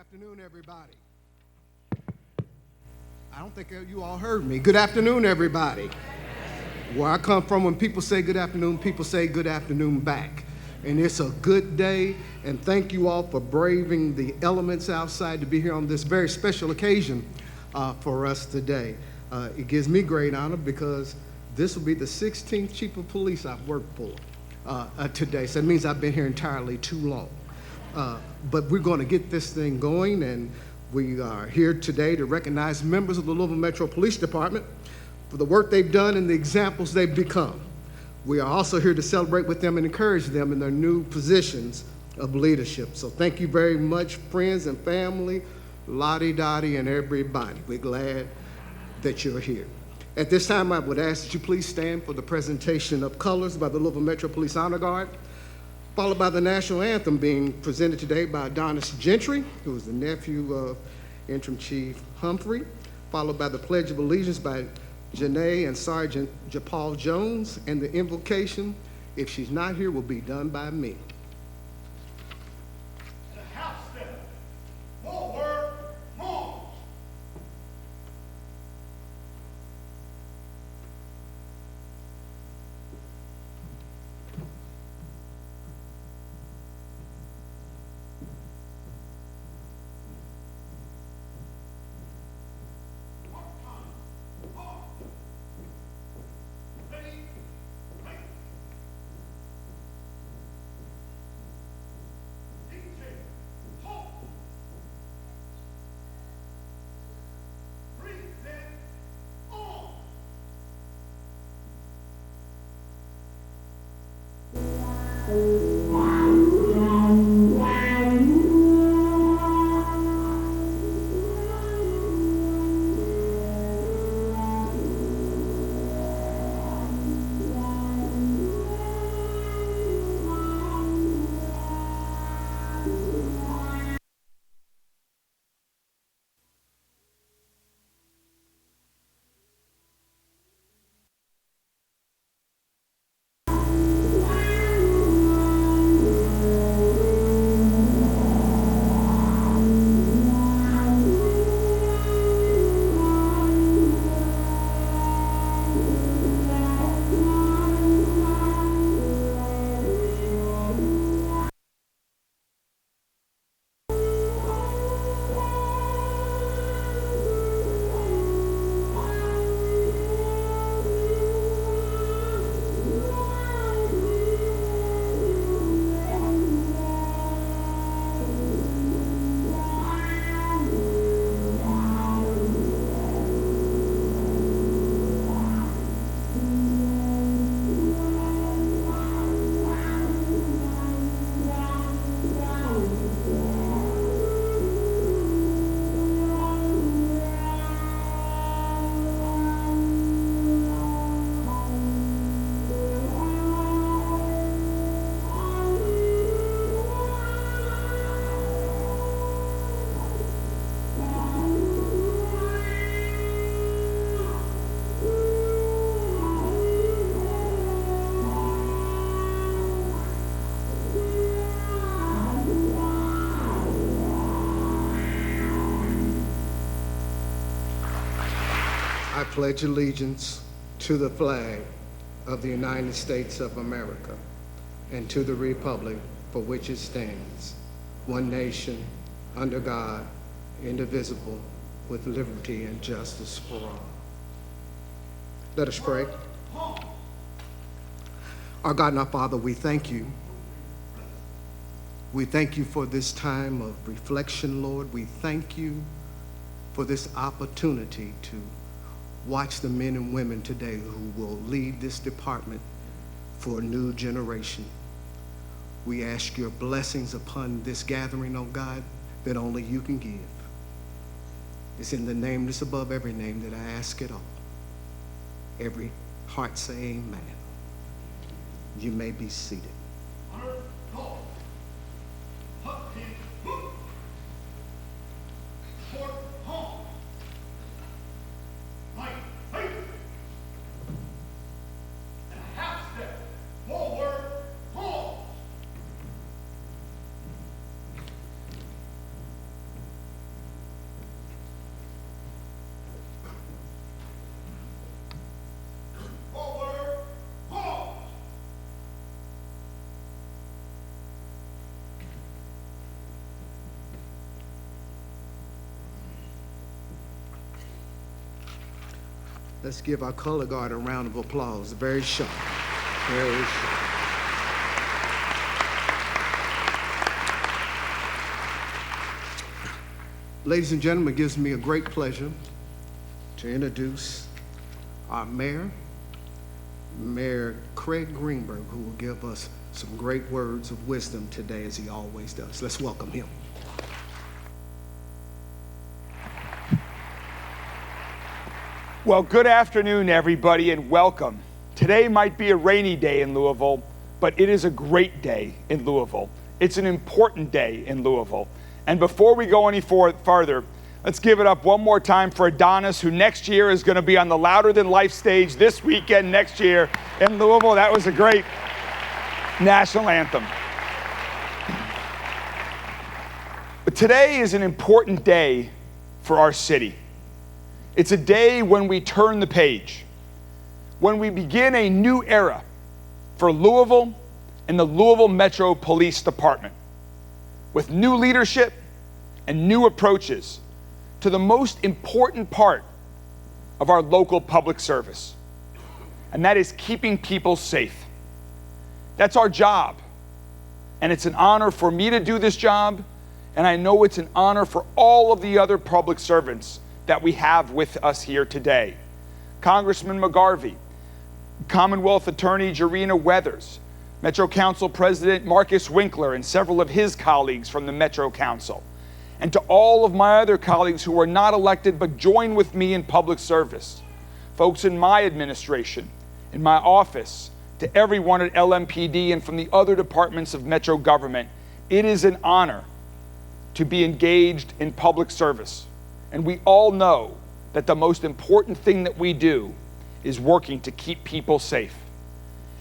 afternoon, everybody. I don't think you all heard me. Good afternoon, everybody. Where I come from, when people say good afternoon, people say good afternoon back. And it's a good day, and thank you all for braving the elements outside to be here on this very special occasion for us today. It gives me great honor because this will be the 16th chief of police I've worked for today. So that means I've been here entirely too long. But we're going to get this thing going, and we are here today to recognize members of the Louisville Metro Police Department for the work they've done and the examples they've become. We are also here to celebrate with them and encourage them in their new positions of leadership. So thank you very much, friends and family, Lottie-Dottie, and everybody. We're glad that you're here. At this time, I would ask that you please stand for the presentation of colors by the Louisville Metro Police Honor Guard, followed by the national anthem being presented today by Adonis Gentry, who is the nephew of Interim Chief Humphrey, followed by the Pledge of Allegiance by Janae and Sergeant Japal Jones, and the invocation, if she's not here, will be done by me. And a half step forward, march. I pledge allegiance to the flag of the United States of America and to the republic for which it stands, one nation, under God, indivisible, with liberty and justice for all. Let us pray. Our God and our Father, we thank you. We thank you for this time of reflection, Lord. We thank you for this opportunity to watch the men and women today who will lead this department for a new generation. We ask your blessings upon this gathering, oh God, that only you can give. It's in the name that's above every name that I ask it all. Every heart say amen. You may be seated. Let's give our color guard a round of applause. Very sharp. Very sharp. Ladies and gentlemen, it gives me a great pleasure to introduce our mayor, Mayor Craig Greenberg, who will give us some great words of wisdom today, as he always does. Let's welcome him. Well, good afternoon, everybody, and welcome. Today might be a rainy day in Louisville, but it is a great day in Louisville. It's an important day in Louisville. And before we go any farther, let's give it up one more time for Adonis, who next year is going to be on the Louder Than Life stage this weekend next year in Louisville. That was a great national anthem. But today is an important day for our city. It's a day when we turn the page, when we begin a new era for Louisville and the Louisville Metro Police Department, with new leadership and new approaches to the most important part of our local public service, and that is keeping people safe. That's our job, and it's an honor for me to do this job, and I know it's an honor for all of the other public servants that we have with us here today. Congressman McGarvey, Commonwealth Attorney Jarena Weathers, Metro Council President Marcus Winkler, and several of his colleagues from the Metro Council. And to all of my other colleagues who are not elected but join with me in public service, folks in my administration, in my office, to everyone at LMPD and from the other departments of Metro government, it is an honor to be engaged in public service. And we all know that the most important thing that we do is working to keep people safe.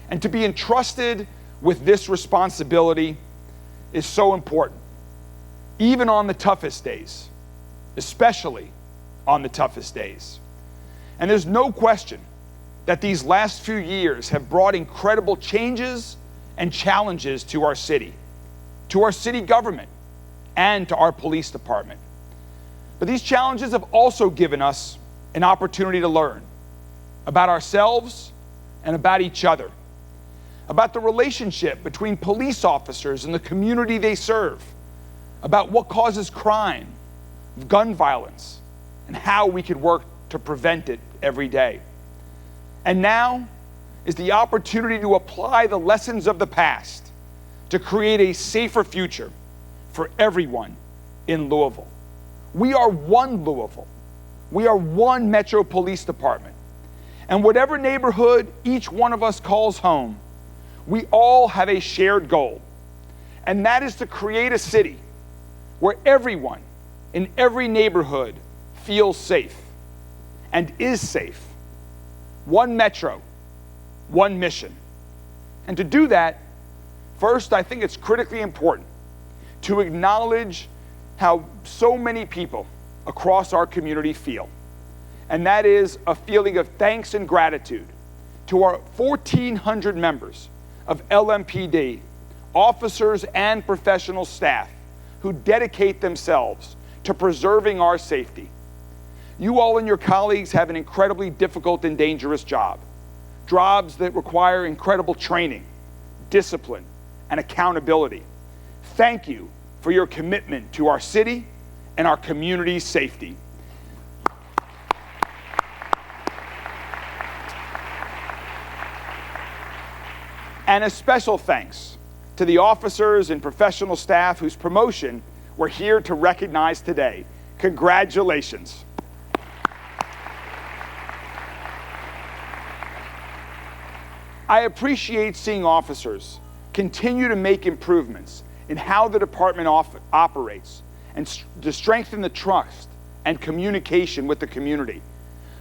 And to be entrusted with this responsibility is so important, even on the toughest days, especially on the toughest days. And there's no question that these last few years have brought incredible changes and challenges to our city government, and to our police department. But these challenges have also given us an opportunity to learn about ourselves and about each other, about the relationship between police officers and the community they serve, about what causes crime, gun violence, and how we could work to prevent it every day. And now is the opportunity to apply the lessons of the past to create a safer future for everyone in Louisville. We are one Louisville. We are one Metro Police Department. And whatever neighborhood each one of us calls home, we all have a shared goal. And that is to create a city where everyone in every neighborhood feels safe and is safe. One Metro, one mission. And to do that, first, I think it's critically important to acknowledge how so many people across our community feel. And that is a feeling of thanks and gratitude to our 1,400 members of LMPD, officers and professional staff who dedicate themselves to preserving our safety. You all and your colleagues have an incredibly difficult and dangerous jobs that require incredible training, discipline, and accountability. Thank you for your commitment to our city and our community's safety. And a special thanks to the officers and professional staff whose promotion we're here to recognize today. Congratulations. I appreciate seeing officers continue to make improvements in how the department operates and to strengthen the trust and communication with the community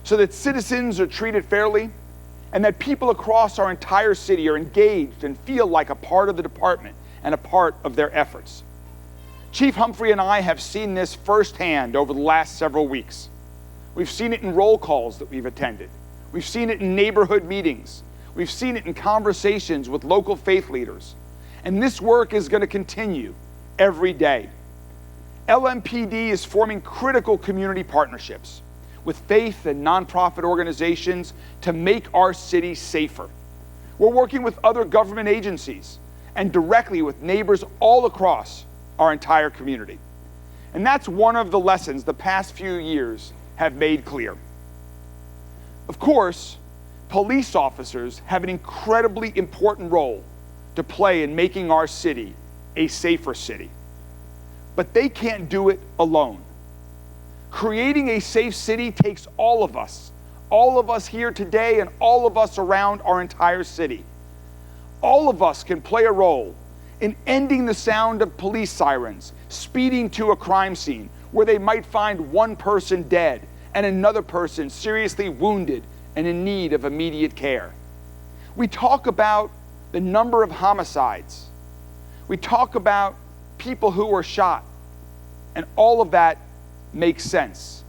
so that citizens are treated fairly and that people across our entire city are engaged and feel like a part of the department and a part of their efforts. Chief Humphrey and I have seen this firsthand over the last several weeks. We've seen it in roll calls that we've attended. We've seen it in neighborhood meetings. We've seen it in conversations with local faith leaders. And this work is going to continue every day. LMPD is forming critical community partnerships with faith and nonprofit organizations to make our city safer. We're working with other government agencies and directly with neighbors all across our entire community. And that's one of the lessons the past few years have made clear. Of course, police officers have an incredibly important role to play in making our city a safer city. But they can't do it alone. Creating a safe city takes all of us here today and all of us around our entire city. All of us can play a role in ending the sound of police sirens speeding to a crime scene where they might find one person dead and another person seriously wounded and in need of immediate care. We talk about the number of homicides. We talk about people who were shot, and all of that makes sense.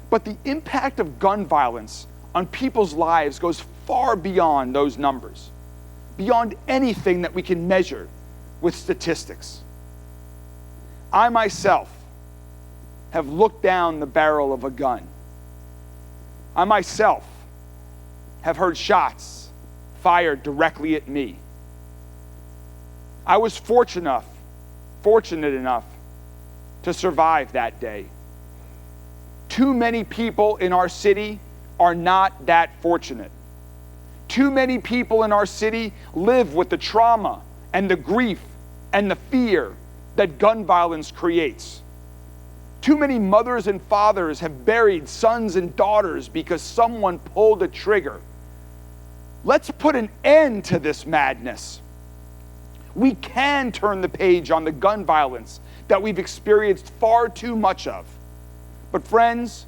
But the impact of gun violence on people's lives goes far beyond those numbers, beyond anything that we can measure with statistics. I myself have looked down the barrel of a gun. I myself have heard shots fired directly at me. I was fortunate enough to survive that day. Too many people in our city are not that fortunate. Too many people in our city live with the trauma and the grief and the fear that gun violence creates. Too many mothers and fathers have buried sons and daughters because someone pulled a trigger. Let's put an end to this madness. We can turn the page on the gun violence that we've experienced far too much of. But friends,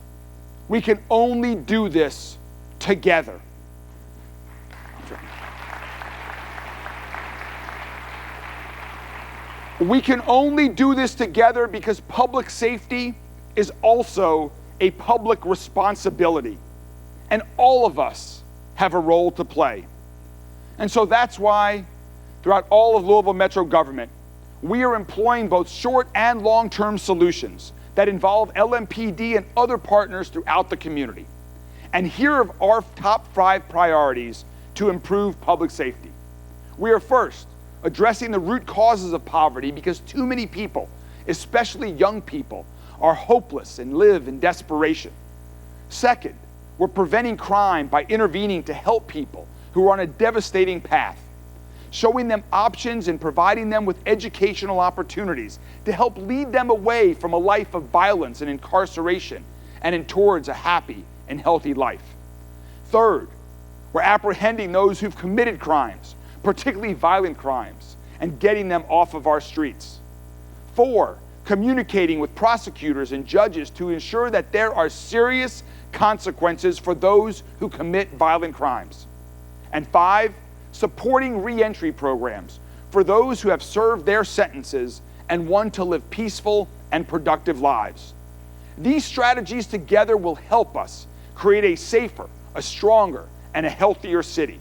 we can only do this together. We can only do this together because public safety is also a public responsibility, and all of us have a role to play. And so that's why throughout all of Louisville Metro government, we are employing both short and long-term solutions that involve LMPD and other partners throughout the community. And here are our top 5 priorities to improve public safety. We are first addressing the root causes of poverty because too many people, especially young people, are hopeless and live in desperation. Second, we're preventing crime by intervening to help people who are on a devastating path, showing them options and providing them with educational opportunities to help lead them away from a life of violence and incarceration and in towards a happy and healthy life. Third, we're apprehending those who've committed crimes, particularly violent crimes, and getting them off of our streets. 4, communicating with prosecutors and judges to ensure that there are serious consequences for those who commit violent crimes. And 5, supporting re-entry programs for those who have served their sentences and want to live peaceful and productive lives. These strategies together will help us create a safer, a stronger, and a healthier city.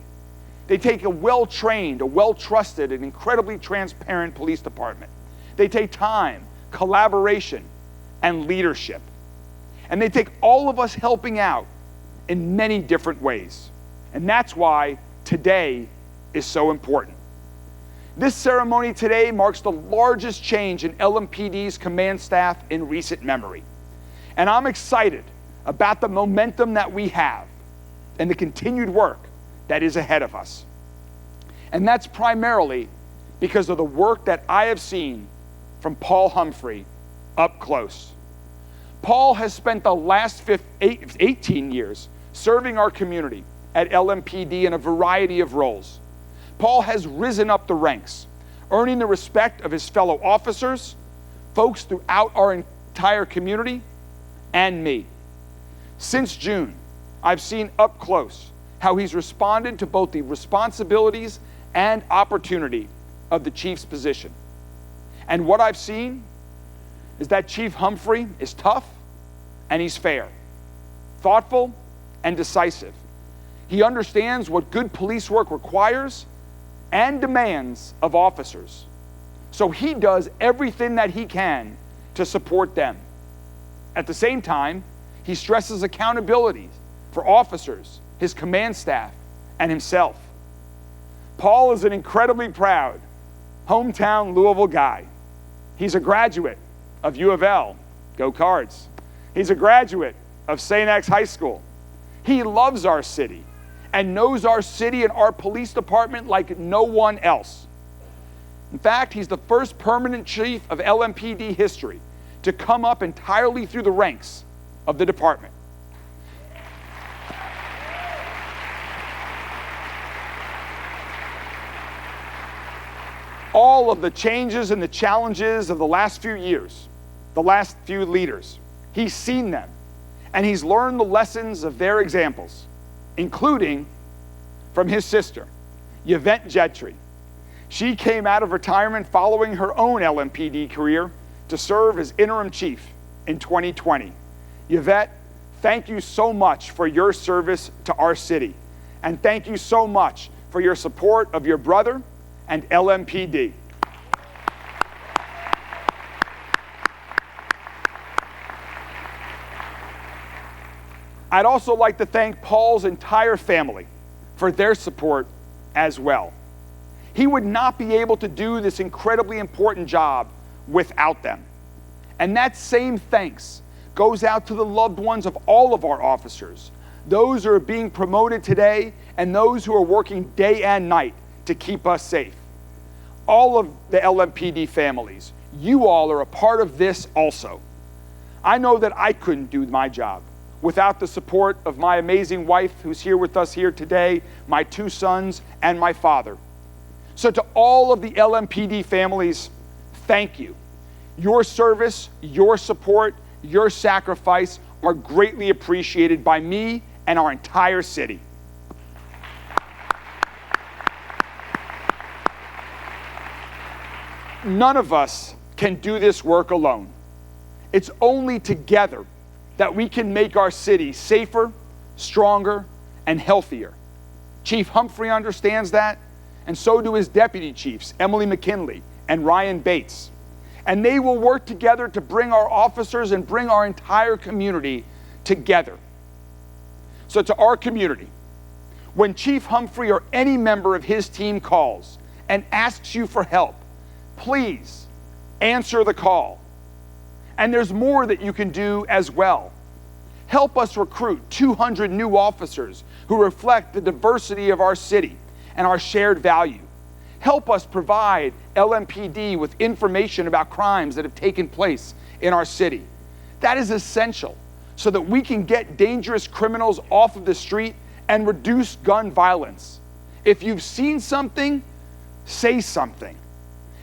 They take a well-trained, a well-trusted, and incredibly transparent police department. They take time, collaboration, and leadership. And they take all of us helping out in many different ways. And that's why today is so important. This ceremony today marks the largest change in LMPD's command staff in recent memory. And I'm excited about the momentum that we have and the continued work that is ahead of us. And that's primarily because of the work that I have seen from Paul Humphrey up close. Paul has spent the last 18 years serving our community at LMPD in a variety of roles. Paul has risen up the ranks, earning the respect of his fellow officers, folks throughout our entire community, and me. Since June, I've seen up close how he's responded to both the responsibilities and opportunity of the chief's position. And what I've seen is that Chief Humphrey is tough and he's fair, thoughtful and decisive. He understands what good police work requires and demands of officers. So he does everything that he can to support them. At the same time, he stresses accountability for officers, his command staff, and himself. Paul is an incredibly proud hometown Louisville guy. He's a graduate of U of L, go Cards. He's a graduate of St. X High School. He loves our city and knows our city and our police department like no one else. In fact, he's the first permanent chief of LMPD history to come up entirely through the ranks of the department. All of the changes and the challenges of the last few years, the last few leaders, he's seen them, and he's learned the lessons of their examples, including from his sister, Yvette Gentry. She came out of retirement following her own LMPD career to serve as interim chief in 2020. Yvette, thank you so much for your service to our city, and thank you so much for your support of your brother and LMPD. I'd also like to thank Paul's entire family for their support as well. He would not be able to do this incredibly important job without them. And that same thanks goes out to the loved ones of all of our officers, those who are being promoted today and those who are working day and night to keep us safe. All of the LMPD families, you all are a part of this also. I know that I couldn't do my job without the support of my amazing wife who's here with us here today, my 2 sons, and my father. So to all of the LMPD families, thank you. Your service, your support, your sacrifice are greatly appreciated by me and our entire city. None of us can do this work alone. It's only together that we can make our city safer, stronger, and healthier. Chief Humphrey understands that, and so do his deputy chiefs, Emily McKinley and Ryan Bates. And they will work together to bring our officers and bring our entire community together. So to our community, when Chief Humphrey or any member of his team calls and asks you for help, please answer the call. And there's more that you can do as well. Help us recruit 200 new officers who reflect the diversity of our city and our shared value. Help us provide LMPD with information about crimes that have taken place in our city. That is essential so that we can get dangerous criminals off of the street and reduce gun violence. If you've seen something, say something.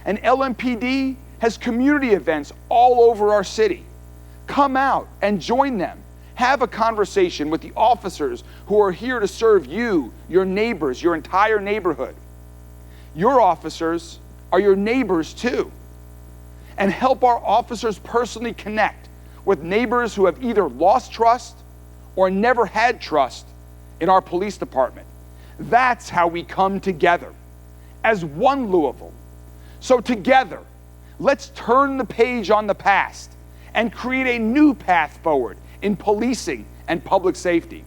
And LMPD has community events all over our city. Come out and join them. Have a conversation with the officers who are here to serve you, your neighbors, your entire neighborhood. Your officers are your neighbors too. And help our officers personally connect with neighbors who have either lost trust or never had trust in our police department. That's how we come together as one Louisville. So together, let's turn the page on the past and create a new path forward in policing and public safety.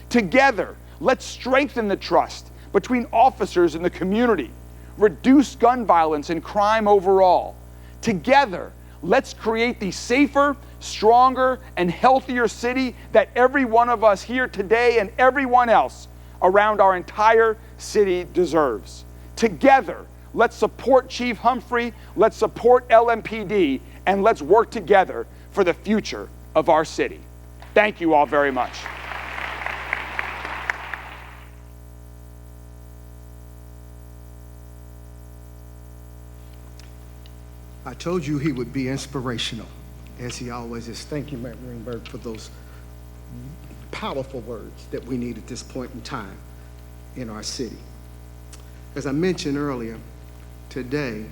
Together, let's strengthen the trust between officers and the community, reduce gun violence and crime overall. Together, let's create the safer, stronger, and healthier city that every one of us here today and everyone else around our entire city deserves. Together, let's support Chief Humphrey, let's support LMPD, and let's work together for the future of our city. Thank you all very much. I told you he would be inspirational, as he always is. Thank you, Mayor Greenberg, for those powerful words that we need at this point in time in our city. As I mentioned earlier, today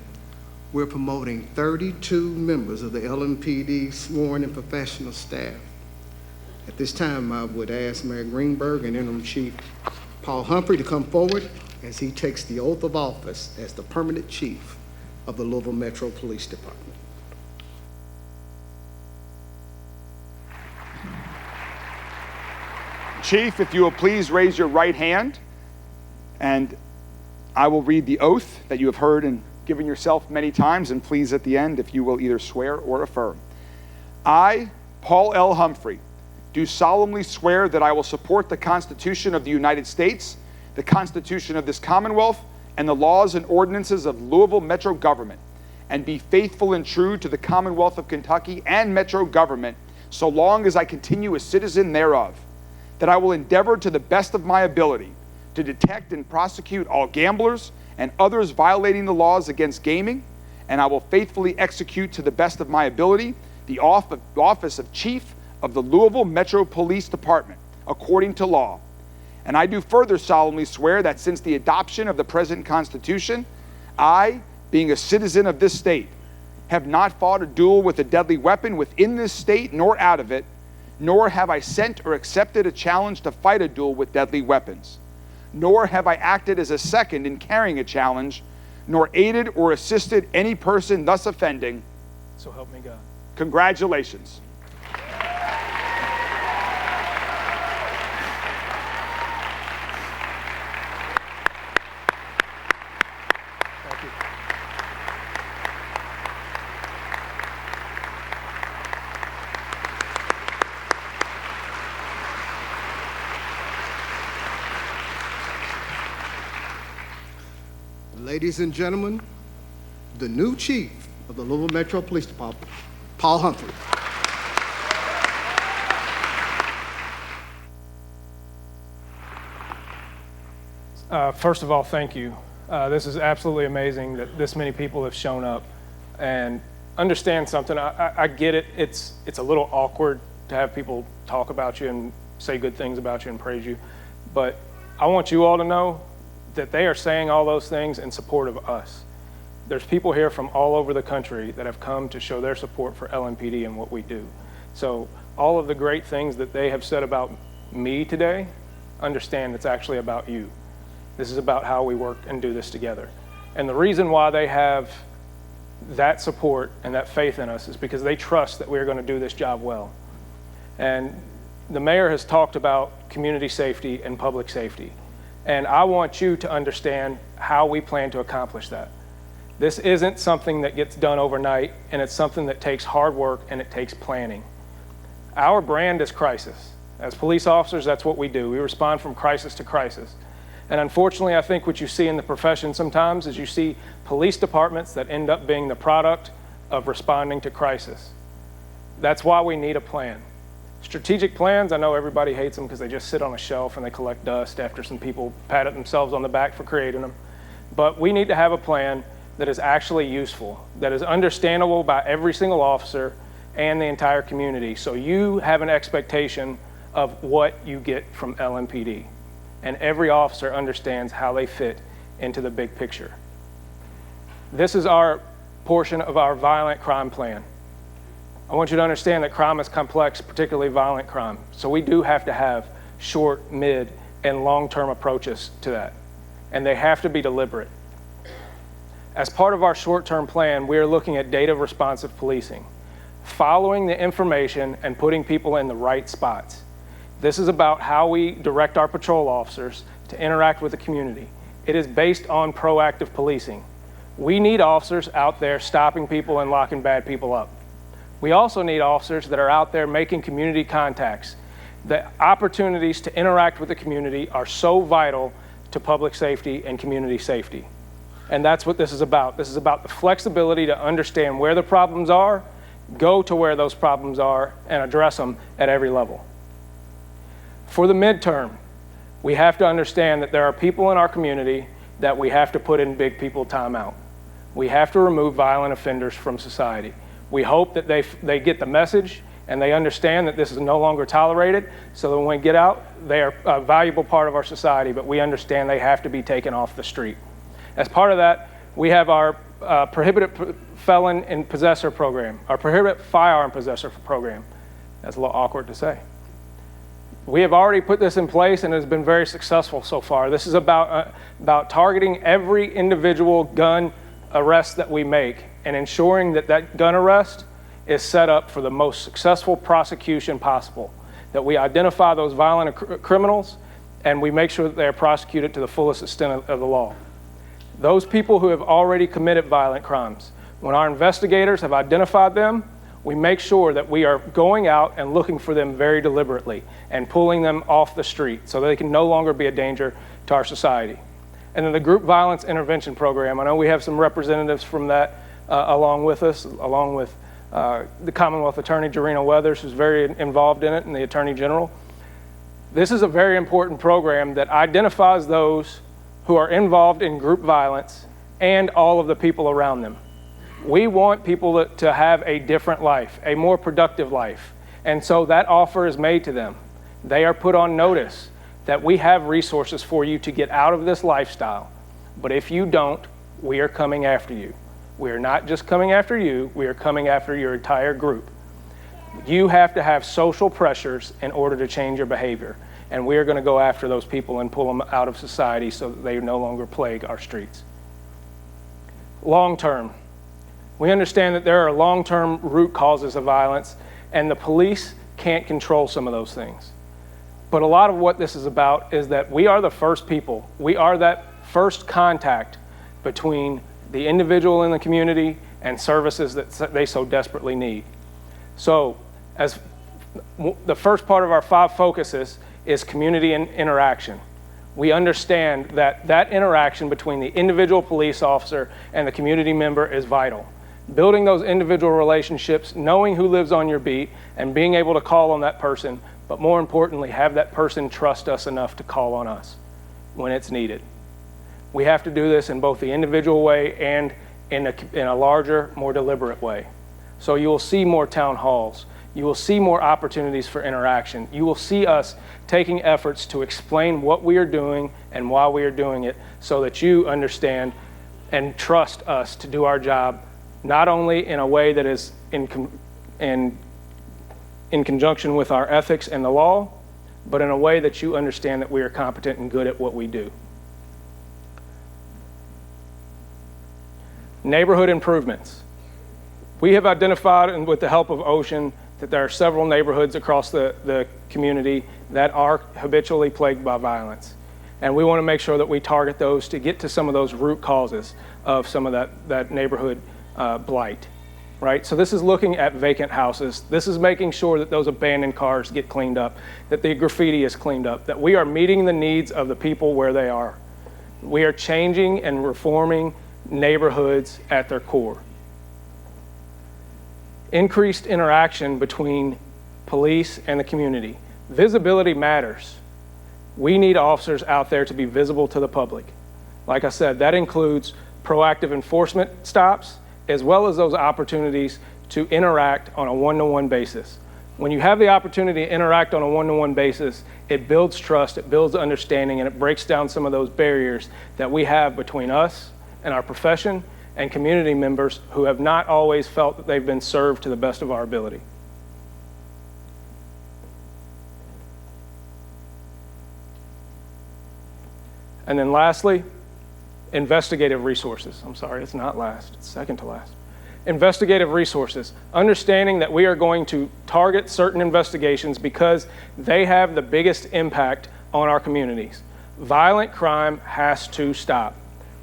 we're promoting 32 members of the LMPD sworn and professional staff. At this time, I would ask Mayor Greenberg and Interim Chief Paul Humphrey to come forward as he takes the oath of office as the permanent chief of the Louisville Metro Police Department. Chief, if you will please raise your right hand, and I will read the oath that you have heard and given yourself many times, and please at the end, if you will either swear or affirm. I, Paul L. Humphrey, do solemnly swear that I will support the Constitution of the United States, the Constitution of this Commonwealth, and the laws and ordinances of Louisville Metro government, and be faithful and true to the Commonwealth of Kentucky and Metro government so long as I continue a citizen thereof, that I will endeavor to the best of my ability to detect and prosecute all gamblers and others violating the laws against gaming, and I will faithfully execute to the best of my ability the office of Chief of the Louisville Metro Police Department, according to law. And I do further solemnly swear that since the adoption of the present Constitution, I, being a citizen of this state, have not fought a duel with a deadly weapon within this state nor out of it, nor have I sent or accepted a challenge to fight a duel with deadly weapons, nor have I acted as a second in carrying a challenge, nor aided or assisted any person thus offending. So help me God. Congratulations. Thank you. Ladies and gentlemen, the new chief of the Louisville Metro Police Department, Paul Humphrey. First of all, thank you. This is absolutely amazing that this many people have shown up. And understand something, I get it. It's a little awkward to have people talk about you and say good things about you and praise you. But I want you all to know that they are saying all those things in support of us. There's people here from all over the country that have come to show their support for LMPD and what we do. So all of the great things that they have said about me today, understand it's actually about you. This is about how we work and do this together. And the reason why they have that support and that faith in us is because they trust that we're going to do this job well. And the mayor has talked about community safety and public safety. And I want you to understand how we plan to accomplish that. This isn't something that gets done overnight, and it's something that takes hard work and it takes planning. Our brand is crisis. As police officers, that's what we do. We respond from crisis to crisis. And unfortunately, I think what you see in the profession sometimes is you see police departments that end up being the product of responding to crisis. That's why we need a plan. Strategic plans, I know everybody hates them because they just sit on a shelf and they collect dust after some people pat themselves on the back for creating them. But we need to have a plan that is actually useful, that is understandable by every single officer and the entire community. So you have an expectation of what you get from LMPD. And every officer understands how they fit into the big picture. This is our portion of our violent crime plan. I want you to understand that crime is complex, particularly violent crime. So we do have to have short, mid, and long-term approaches to that. And they have to be deliberate. As part of our short-term plan, we are looking at data-responsive policing, following the information and putting people in the right spots. This is about how we direct our patrol officers to interact with the community. It is based on proactive policing. We need officers out there stopping people and locking bad people up. We also need officers that are out there making community contacts. The opportunities to interact with the community are so vital to public safety and community safety. And that's what this is about. This is about the flexibility to understand where the problems are, go to where those problems are, and address them at every level. For the midterm, we have to understand that there are people in our community that we have to put in big people timeout. We have to remove violent offenders from society. We hope that they get the message and they understand that this is no longer tolerated, so that when we get out, they are a valuable part of our society, but we understand they have to be taken off the street. As part of that, we have our prohibited felon and possessor program, our prohibited firearm possessor program. That's a little awkward to say. We have already put this in place and it has been very successful so far. This is about targeting every individual gun arrest that we make and ensuring that that gun arrest is set up for the most successful prosecution possible. that we identify those violent criminals and we make sure that they are prosecuted to the fullest extent of the law. Those people who have already committed violent crimes, when our investigators have identified them, we make sure that we are going out and looking for them very deliberately and pulling them off the street so that they can no longer be a danger to our society. And then the Group Violence Intervention Program, I know we have some representatives from that along with us, along with the Commonwealth Attorney, Jarena Weathers, who's very involved in it, and the Attorney General. This is a very important program that identifies those who are involved in group violence and all of the people around them. We want people to have a different life, a more productive life. And so that offer is made to them. They are put on notice that we have resources for you to get out of this lifestyle. But if you don't, we are coming after you. We are not just coming after you, we are coming after your entire group. You have to have social pressures in order to change your behavior. And we are going to go after those people and pull them out of society so that they no longer plague our streets. Long term. We understand that there are long-term root causes of violence, and the police can't control some of those things. But a lot of what this is about is that we are the first people. We are that first contact between the individual in the community and services that they so desperately need. So, as the first part of our 5 focuses is community and interaction. We understand that that interaction between the individual police officer and the community member is vital. Building those individual relationships, knowing who lives on your beat, and being able to call on that person, but more importantly, have that person trust us enough to call on us when it's needed. We have to do this in both the individual way and in a larger, more deliberate way. So you will see more town halls. You will see more opportunities for interaction. You will see us taking efforts to explain what we are doing and why we are doing it so that you understand and trust us to do our job, not only in a way that is in conjunction with our ethics and the law, but in a way that you understand that we are competent and good at what we do. Neighborhood improvements. We have identified, and with the help of Ocean, that there are several neighborhoods across the community that are habitually plagued by violence. And we want to make sure that we target those to get to some of those root causes of some of that neighborhood blight, right? So this is looking at vacant houses. This is making sure that those abandoned cars get cleaned up, that the graffiti is cleaned up, that we are meeting the needs of the people where they are. We are changing and reforming neighborhoods at their core. Increased interaction between police and the community. Visibility matters. We need officers out there to be visible to the public. Like I said, that includes proactive enforcement stops, as well as those opportunities to interact on a one-to-one basis. When you have the opportunity to interact on a one-to-one basis, it builds trust, it builds understanding, and it breaks down some of those barriers that we have between us and our profession and community members who have not always felt that they've been served to the best of our ability. And then lastly, investigative resources. I'm sorry, it's not last, it's second to last. Investigative resources. Understanding that we are going to target certain investigations because they have the biggest impact on our communities. Violent crime has to stop.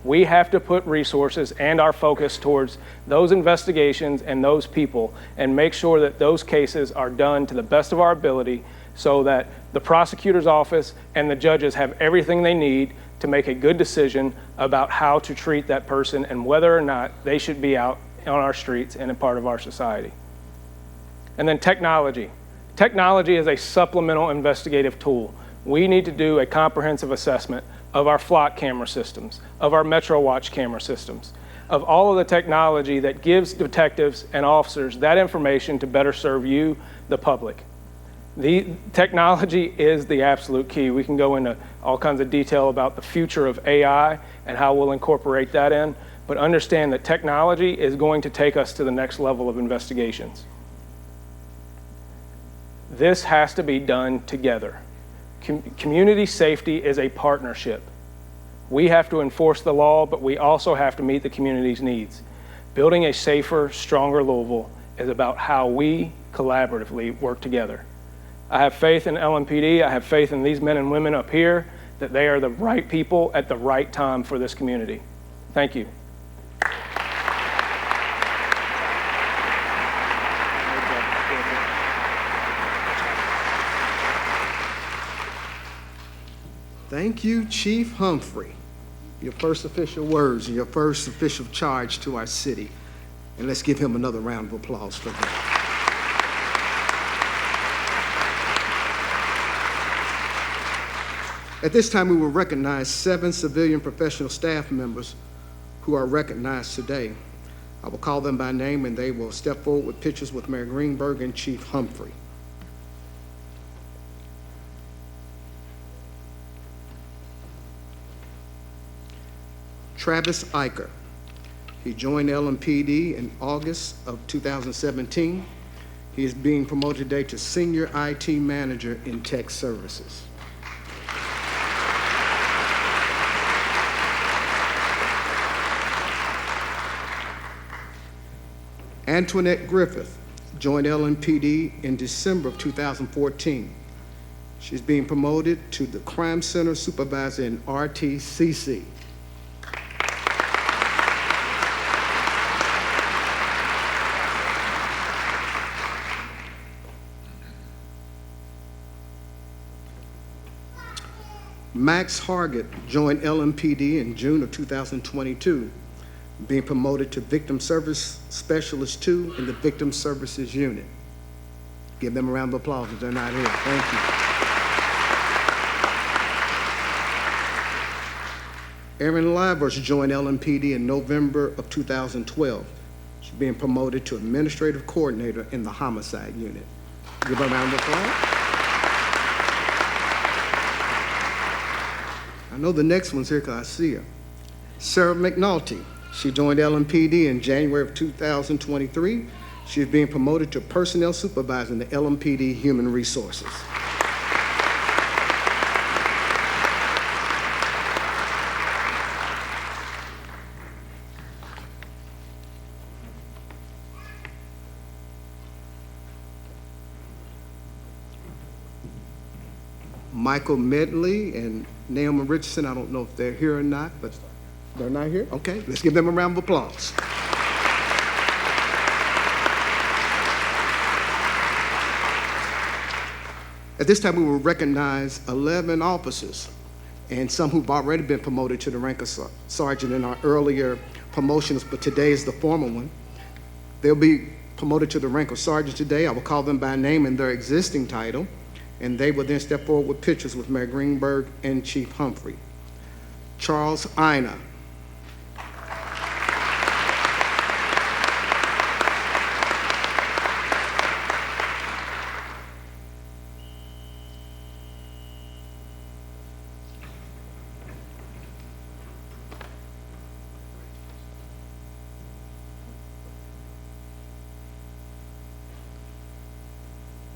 We have to put resources and our focus towards those investigations and those people and make sure that those cases are done to the best of our ability so that the prosecutor's office and the judges have everything they need to make a good decision about how to treat that person and whether or not they should be out on our streets and a part of our society. And then technology. Technology is a supplemental investigative tool. We need to do a comprehensive assessment of our flock camera systems, of our Metro Watch camera systems, of all of the technology that gives detectives and officers that information to better serve you, the public. The technology is the absolute key. We can go into all kinds of detail about the future of AI and how we'll incorporate that in, but understand that technology is going to take us to the next level of investigations. This has to be done together. Community safety is a partnership. We have to enforce the law, but we also have to meet the community's needs. Building a safer, stronger Louisville is about how we collaboratively work together. I have faith in LMPD. I have faith in these men and women up here that they are the right people at the right time for this community. Thank you. Thank you, Chief Humphrey. Your first official words and your first official charge to our city. And let's give him another round of applause for that. At this time, we will recognize 7 civilian professional staff members who are recognized today. I will call them by name, and they will step forward with pictures with Mayor Greenberg and Chief Humphrey. Travis Eicher. He joined LMPD in August of 2017. He is being promoted today to Senior IT Manager in Tech Services. Antoinette Griffith joined LMPD in December of 2014. She's being promoted to the Crime Center Supervisor in RTCC. Max Hargett joined LMPD in June of 2022, being promoted to Victim Service Specialist 2 in the Victim Services Unit. Give them a round of applause if they're not here. Thank you. Erin Livers joined LMPD in November of 2012. She's being promoted to Administrative Coordinator in the Homicide Unit. Give her a round of applause. I know the next one's here because I see her. Sarah McNulty. She joined LMPD in January of 2023. She is being promoted to Personnel Supervisor in the LMPD Human Resources. Michael Medley and Naomi Richardson, I don't know if they're here or not, but they're not here? Okay, let's give them a round of applause. At this time, we will recognize 11 officers and some who've already been promoted to the rank of sergeant in our earlier promotions, but today is the formal one. They'll be promoted to the rank of sergeant today. I will call them by name and their existing title, and they will then step forward with pictures with Mayor Greenberg and Chief Humphrey. Charles Ina.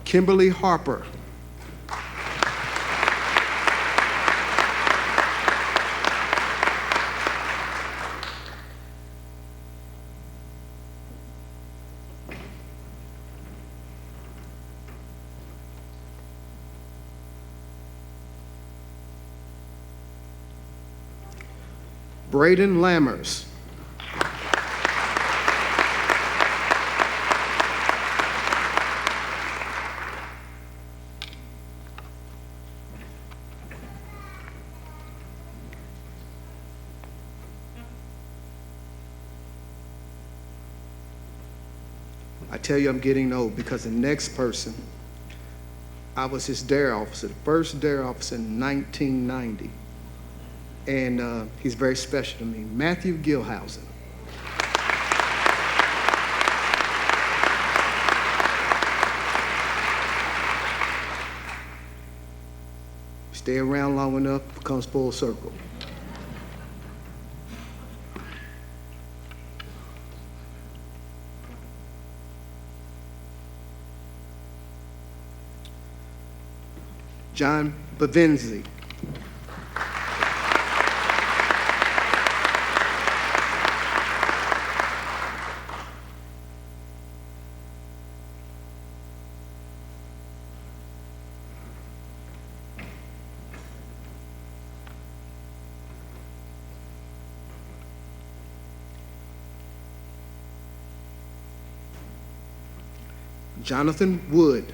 Kimberly Harper. Braden Lammers. I tell you I'm getting old because the next person, I was his dare officer, the first dare officer in 1990. And he's very special to me, Matthew Gilhausen. Stay around long enough, comes full circle. John Bavenzi. Jonathan Wood.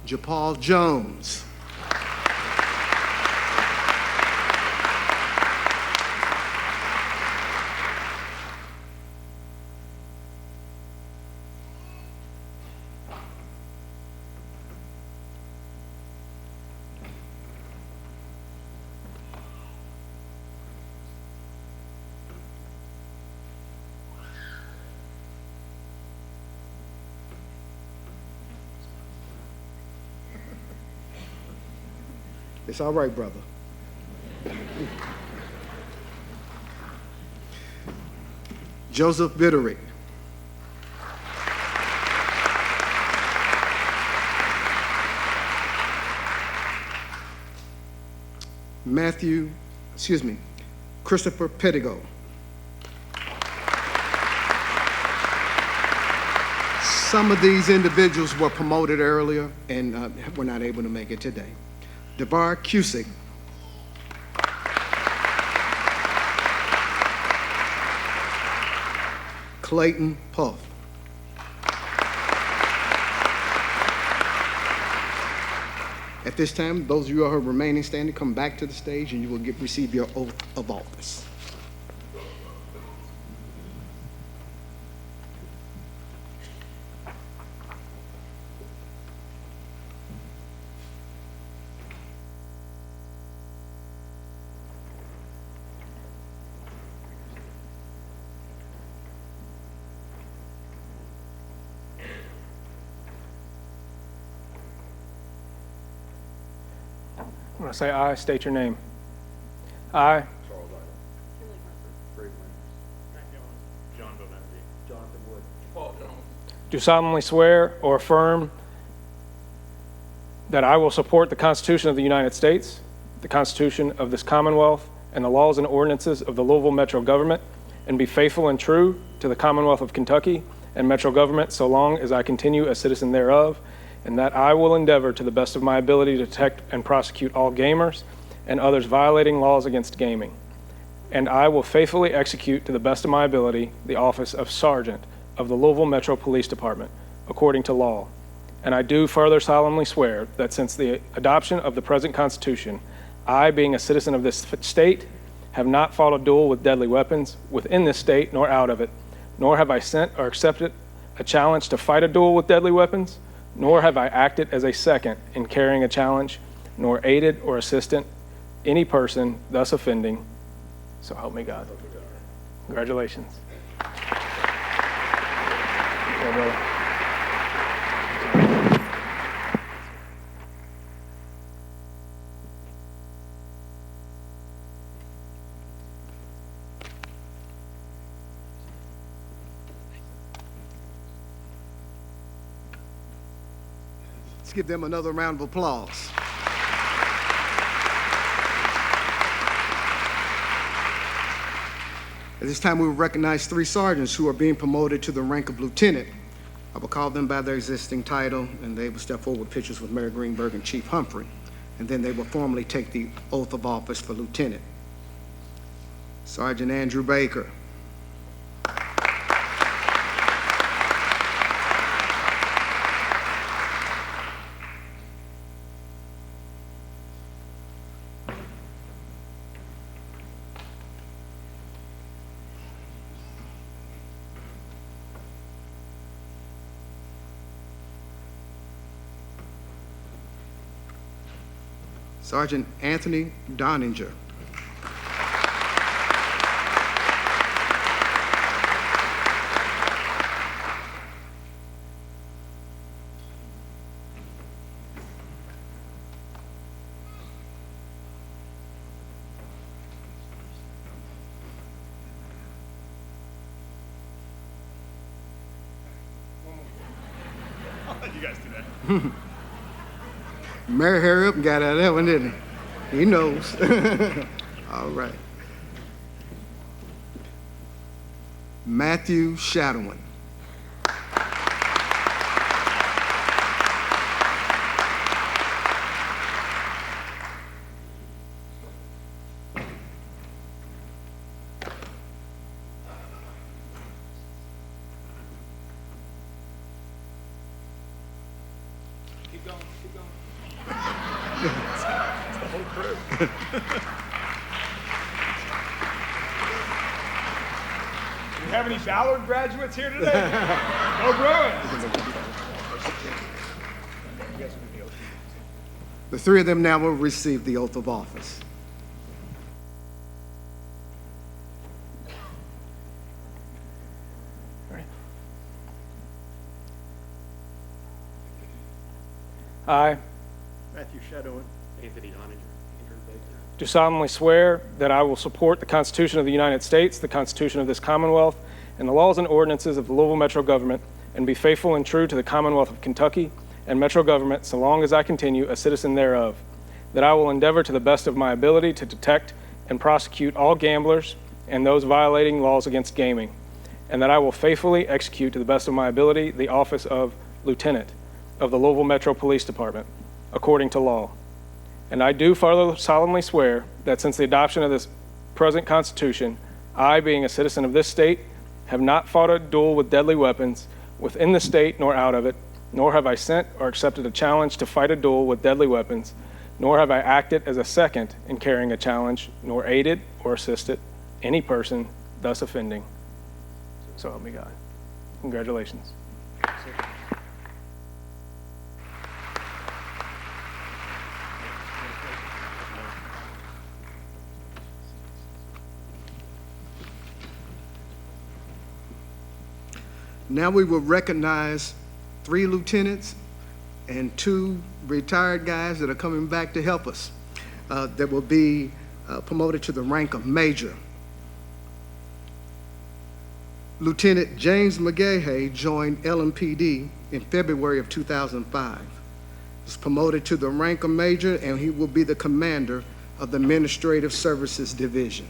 JaPaul Jones. It's all right, brother. Joseph Bitterick. Christopher Pettigo. Some of these individuals were promoted earlier and were not able to make it today. DeVar Cusick. Clayton Puff. At this time, those of you who are remaining standing, come back to the stage and you will receive your oath of office. When I say I, state your name. I do solemnly swear or affirm that I will support the Constitution of the United States, the Constitution of this Commonwealth, and the laws and ordinances of the Louisville Metro Government, and be faithful and true to the Commonwealth of Kentucky and Metro Government so long as I continue a citizen thereof, and that I will endeavor to the best of my ability to detect and prosecute all gamers and others violating laws against gaming. And I will faithfully execute to the best of my ability the office of Sergeant of the Louisville Metro Police Department, according to law. And I do further solemnly swear that since the adoption of the present Constitution, I, being a citizen of this state, have not fought a duel with deadly weapons within this state nor out of it, nor have I sent or accepted a challenge to fight a duel with deadly weapons, nor have I acted as a second in carrying a challenge, nor aided or assisted any person thus offending. So help me God. Congratulations. Yeah, brother. Let's give them another round of applause. At this time, we will recognize 3 sergeants who are being promoted to the rank of lieutenant. I will call them by their existing title, and they will step forward with pictures with Mayor Greenberg and Chief Humphrey, and then they will formally take the oath of office for lieutenant. Sergeant Andrew Baker. Sergeant Anthony Doninger. I'll let you guys do that. Mary, hurry up and got out of that one, didn't he? He knows. All right. Matthew Shadowin. Keep going, keep going. It's the whole crew. Do we have any Ballard graduates here today? No Bruins. The three of them now will receive the oath of office. I Matthew Shadowin. Anthony Oninger, Andrew Baker. do solemnly swear that I will support the Constitution of the United States, the Constitution of this Commonwealth, and the laws and ordinances of the Louisville Metro Government, and be faithful and true to the Commonwealth of Kentucky and Metro Government so long as I continue a citizen thereof, that I will endeavor to the best of my ability to detect and prosecute all gamblers and those violating laws against gaming, and that I will faithfully execute to the best of my ability the office of Lieutenant of the Louisville Metro Police Department, according to law. And I do further solemnly swear that since the adoption of this present Constitution, I, being a citizen of this state, have not fought a duel with deadly weapons within the state nor out of it, nor have I sent or accepted a challenge to fight a duel with deadly weapons, nor have I acted as a second in carrying a challenge, nor aided or assisted any person thus offending. So help me God. Congratulations. Now we will recognize 3 lieutenants and 2 retired guys that are coming back to help us that will be promoted to the rank of major. Lieutenant James McGahey joined LMPD in February of 2005. He was promoted to the rank of major, and he will be the commander of the Administrative Services Division.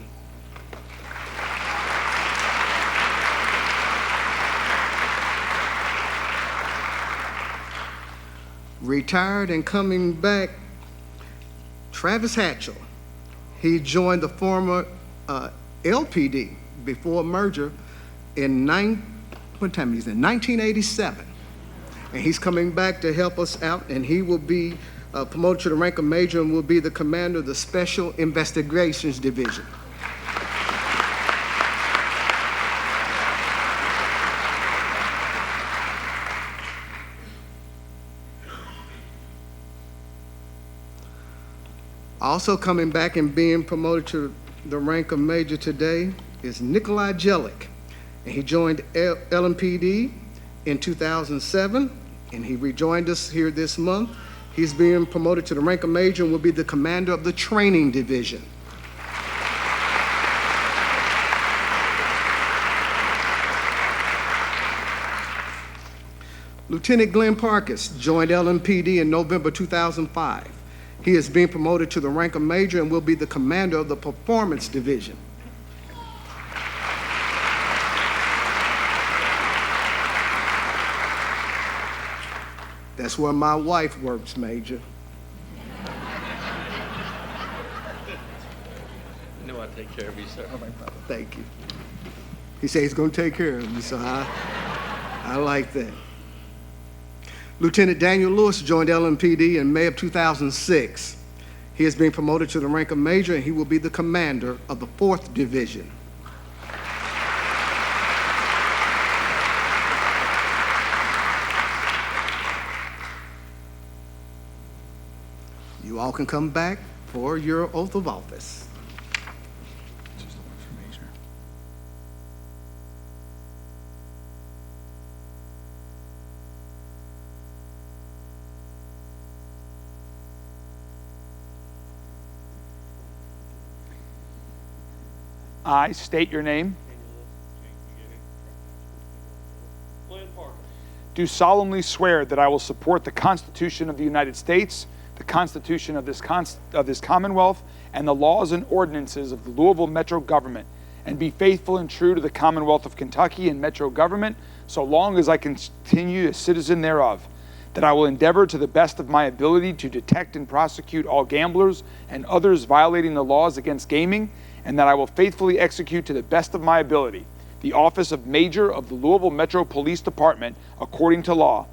Retired and coming back, Travis Hatchell. He joined the former LPD before merger in 1987. And he's coming back to help us out, and he will be promoted to the rank of major and will be the commander of the Special Investigations Division. Also coming back and being promoted to the rank of major today is Nikolai Jellick. And he joined LMPD in 2007, and he rejoined us here this month. He's being promoted to the rank of major and will be the commander of the training division. Lieutenant Glenn Parkes joined LMPD in November 2005. He is being promoted to the rank of major and will be the commander of the performance division. That's where my wife works, Major. You know I take care of you, sir. Thank you. He said he's going to take care of me, so I like that. Lieutenant Daniel Lewis joined LMPD in May of 2006. He is being promoted to the rank of major, and he will be the commander of the 4th Division. You all can come back for your oath of office. I state your name. Do solemnly swear that I will support the Constitution of the United States, the Constitution of this Commonwealth and the laws and ordinances of the Louisville Metro government, and be faithful and true to the Commonwealth of Kentucky and Metro government, so long as I continue a citizen thereof, that I will endeavor to the best of my ability to detect and prosecute all gamblers and others violating the laws against gaming, and that I will faithfully execute to the best of my ability the office of Major of the Louisville Metro Police Department according to law.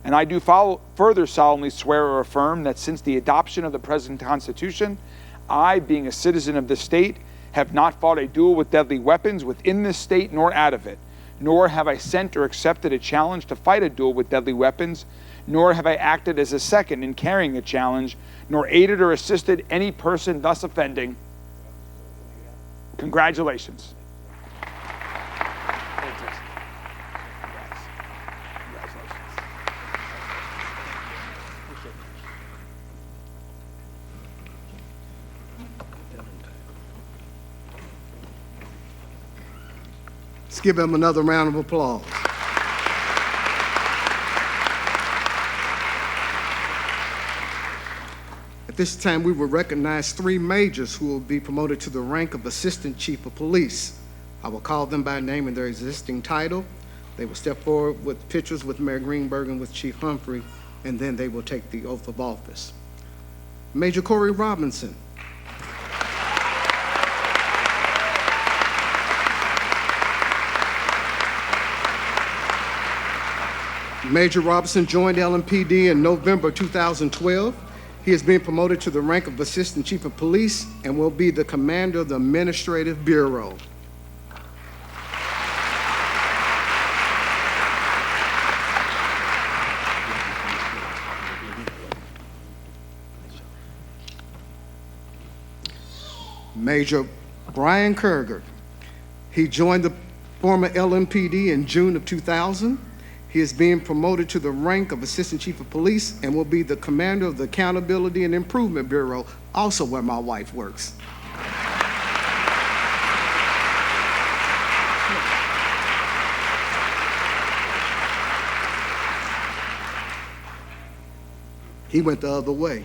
And I do further solemnly swear or affirm that since the adoption of the present Constitution, I, being a citizen of this state, have not fought a duel with deadly weapons within this state nor out of it, nor have I sent or accepted a challenge to fight a duel with deadly weapons, nor have I acted as a second in carrying a challenge, nor aided or assisted any person thus offending. Congratulations. Let's give him another round of applause. At this time, we will recognize 3 majors who will be promoted to the rank of Assistant Chief of Police. I will call them by name and their existing title. They will step forward with pictures with Mayor Greenberg and with Chief Humphrey, and then they will take the oath of office. Major Corey Robinson. Major Robinson joined LMPD in November 2012. He is being promoted to the rank of Assistant Chief of Police and will be the commander of the Administrative Bureau. Major Brian Kerger. He joined the former LMPD in June of 2000. He is being promoted to the rank of Assistant Chief of Police and will be the commander of the Accountability and Improvement Bureau, also where my wife works. He went the other way.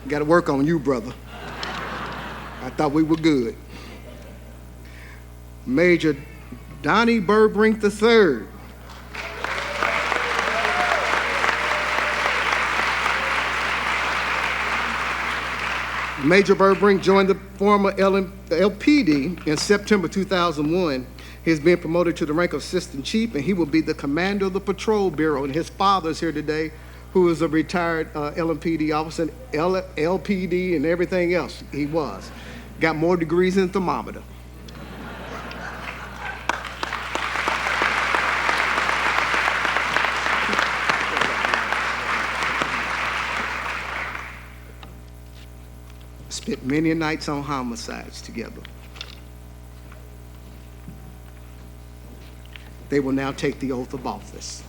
Got to work on you, brother. I thought we were good. Major Donnie Burbrink III. Major Burbrink joined the former LPD in September 2001. He is being promoted to the rank of Assistant Chief, and he will be the commander of the Patrol Bureau. And his father is here today, who is a retired LMPD officer, LPD, and everything else he was. Got more degrees than a thermometer. Spent many nights on homicides together. They will now take the oath of office.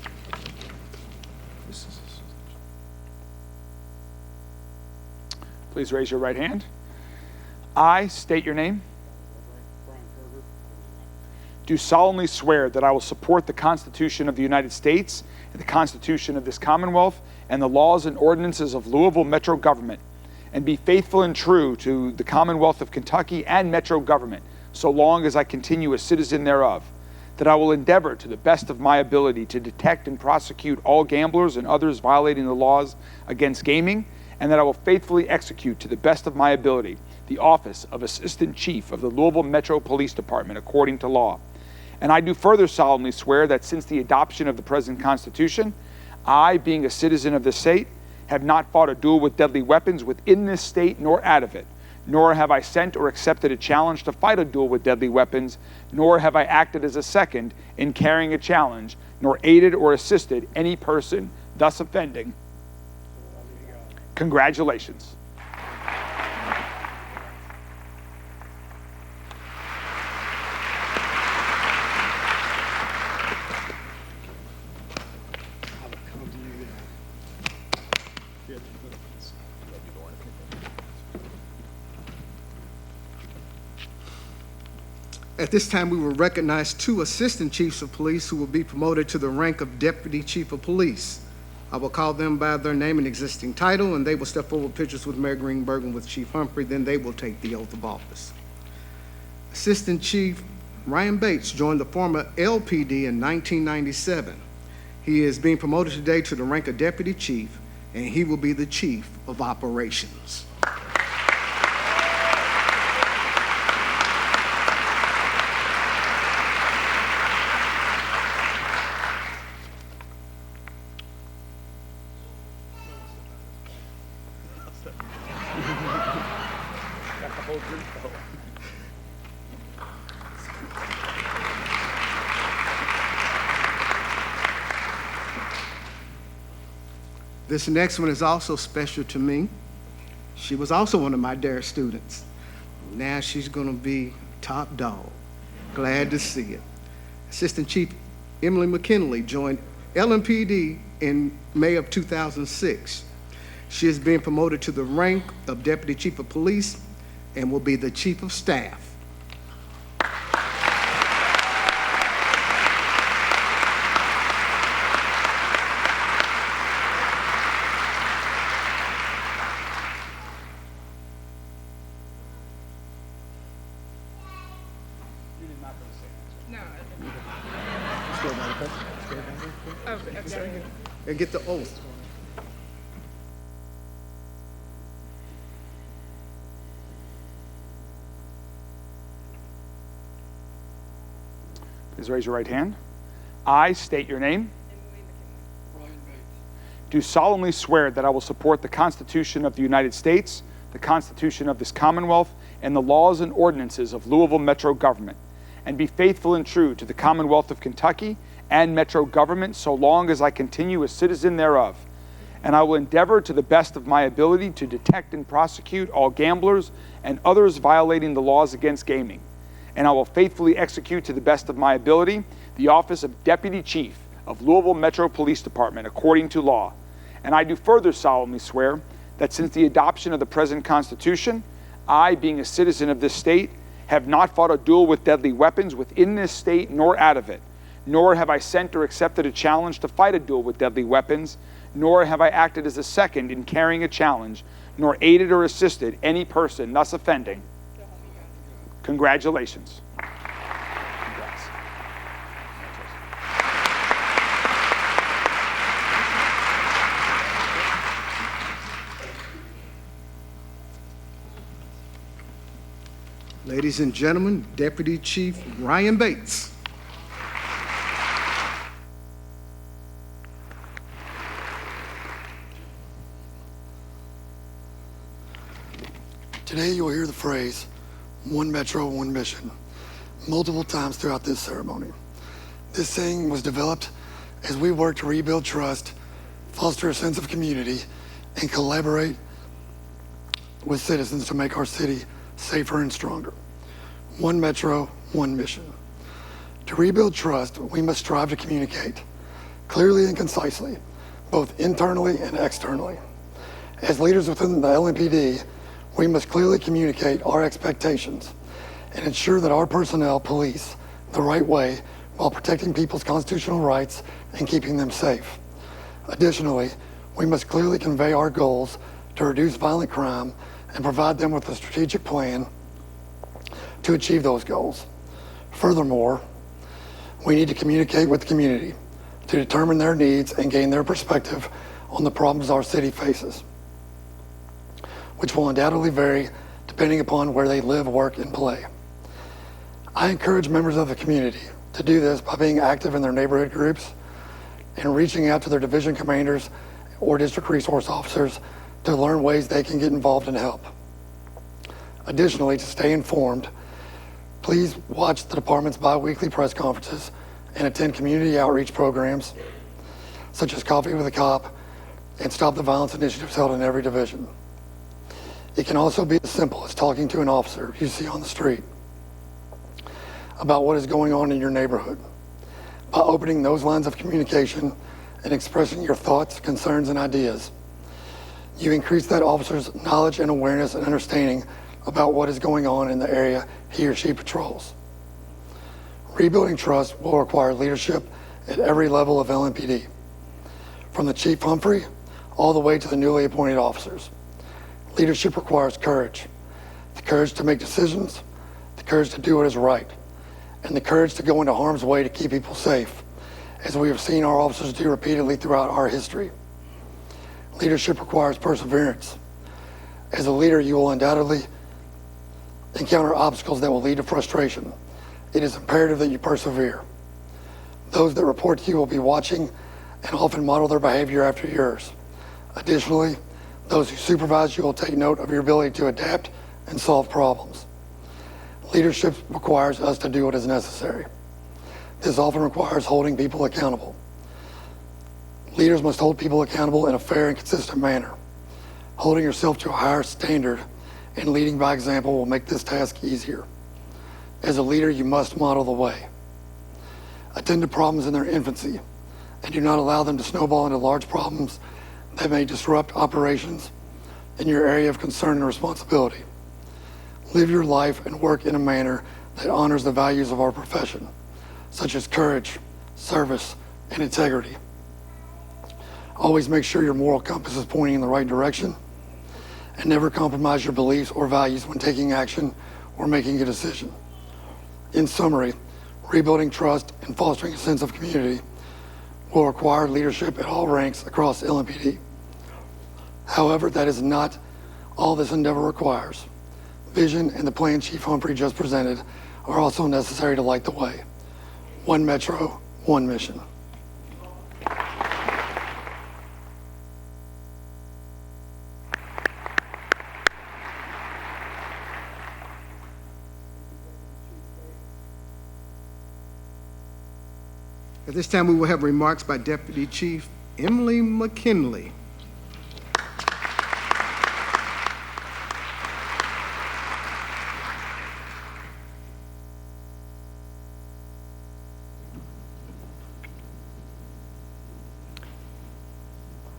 Please raise your right hand. I state your name. Do solemnly swear that I will support the Constitution of the United States and the Constitution of this Commonwealth and the laws and ordinances of Louisville Metro government, and be faithful and true to the Commonwealth of Kentucky and Metro government, so long as I continue a citizen thereof, that I will endeavor to the best of my ability to detect and prosecute all gamblers and others violating the laws against gaming, and that I will faithfully execute to the best of my ability the office of Assistant Chief of the Louisville Metro Police Department according to law. And I do further solemnly swear that since the adoption of the present Constitution, I, being a citizen of this state, have not fought a duel with deadly weapons within this state nor out of it, nor have I sent or accepted a challenge to fight a duel with deadly weapons, nor have I acted as a second in carrying a challenge, nor aided or assisted any person thus offending. Congratulations. At this time, we will recognize 2 Assistant Chiefs of Police who will be promoted to the rank of Deputy Chief of Police. I will call them by their name and existing title, and they will step forward with pictures with Mayor Greenberg and with Chief Humphrey. Then they will take the oath of office. Assistant Chief Ryan Bates joined the former LPD in 1997. He is being promoted today to the rank of Deputy Chief, and he will be the Chief of Operations. This next one is also special to me. She was also one of my DARE students. Now she's going to be top dog. Glad to see it. Assistant Chief Emily McKinley joined LMPD in May of 2006. She is being promoted to the rank of Deputy Chief of Police and will be the Chief of Staff. And get the oath. Please raise your right hand. I state your name. Do solemnly swear that I will support the Constitution of the United States, the Constitution of this Commonwealth, and the laws and ordinances of Louisville Metro Government, and be faithful and true to the Commonwealth of Kentucky and Metro Government so long as I continue a citizen thereof. And I will endeavor to the best of my ability to detect and prosecute all gamblers and others violating the laws against gaming. And I will faithfully execute to the best of my ability the office of Deputy Chief of Louisville Metro Police Department according to law. And I do further solemnly swear that since the adoption of the present Constitution, I, being a citizen of this state, have not fought a duel with deadly weapons within this state nor out of it, nor have I sent or accepted a challenge to fight a duel with deadly weapons, nor have I acted as a second in carrying a challenge, nor aided or assisted any person thus offending. Congratulations. Congrats. Ladies and gentlemen, Deputy Chief Ryan Bates. Today you'll hear the phrase, one Metro, one mission, multiple times throughout this ceremony. This saying was developed as we work to rebuild trust, foster a sense of community, and collaborate with citizens to make our city safer and stronger. One Metro, one mission. To rebuild trust, we must strive to communicate clearly and concisely, both internally and externally. As leaders within the LMPD, we must clearly communicate our expectations and ensure that our personnel police the right way while protecting people's constitutional rights and keeping them safe. Additionally, we must clearly convey our goals to reduce violent crime and provide them with a strategic plan to achieve those goals. Furthermore, we need to communicate with the community to determine their needs and gain their perspective on the problems our city faces, which will undoubtedly vary depending upon where they live, work, and play. I encourage members of the community to do this by being active in their neighborhood groups and reaching out to their division commanders or district resource officers to learn ways they can get involved and help. Additionally, to stay informed, please watch the department's bi-weekly press conferences and attend community outreach programs such as Coffee with a Cop and Stop the Violence initiatives held in every division. It can also be as simple as talking to an officer you see on the street about what is going on in your neighborhood. By opening those lines of communication and expressing your thoughts, concerns, and ideas, you increase that officer's knowledge and awareness and understanding about what is going on in the area he or she patrols. Rebuilding trust will require leadership at every level of LMPD, from the Chief Humphrey all the way to the newly appointed officers. Leadership requires courage. The courage to make decisions, the courage to do what is right, and the courage to go into harm's way to keep people safe, as we have seen our officers do repeatedly throughout our history. Leadership requires perseverance. As a leader, you will undoubtedly encounter obstacles that will lead to frustration. It is imperative that you persevere. Those that report to you will be watching and often model their behavior after yours. Additionally, those who supervise you will take note of your ability to adapt and solve problems. Leadership requires us to do what is necessary. This often requires holding people accountable. Leaders must hold people accountable in a fair and consistent manner. Holding yourself to a higher standard and leading by example will make this task easier. As a leader, you must model the way. Attend to problems in their infancy and do not allow them to snowball into large problems that may disrupt operations in your area of concern and responsibility. Live your life and work in a manner that honors the values of our profession, such as courage, service, and integrity. Always make sure your moral compass is pointing in the right direction, and never compromise your beliefs or values when taking action or making a decision. In summary, rebuilding trust and fostering a sense of community will require leadership at all ranks across LMPD. However, that is not all this endeavor requires. Vision and the plan Chief Humphrey just presented are also necessary to light the way. One Metro, one mission. At this time, we will have remarks by Deputy Chief Emily McKinley.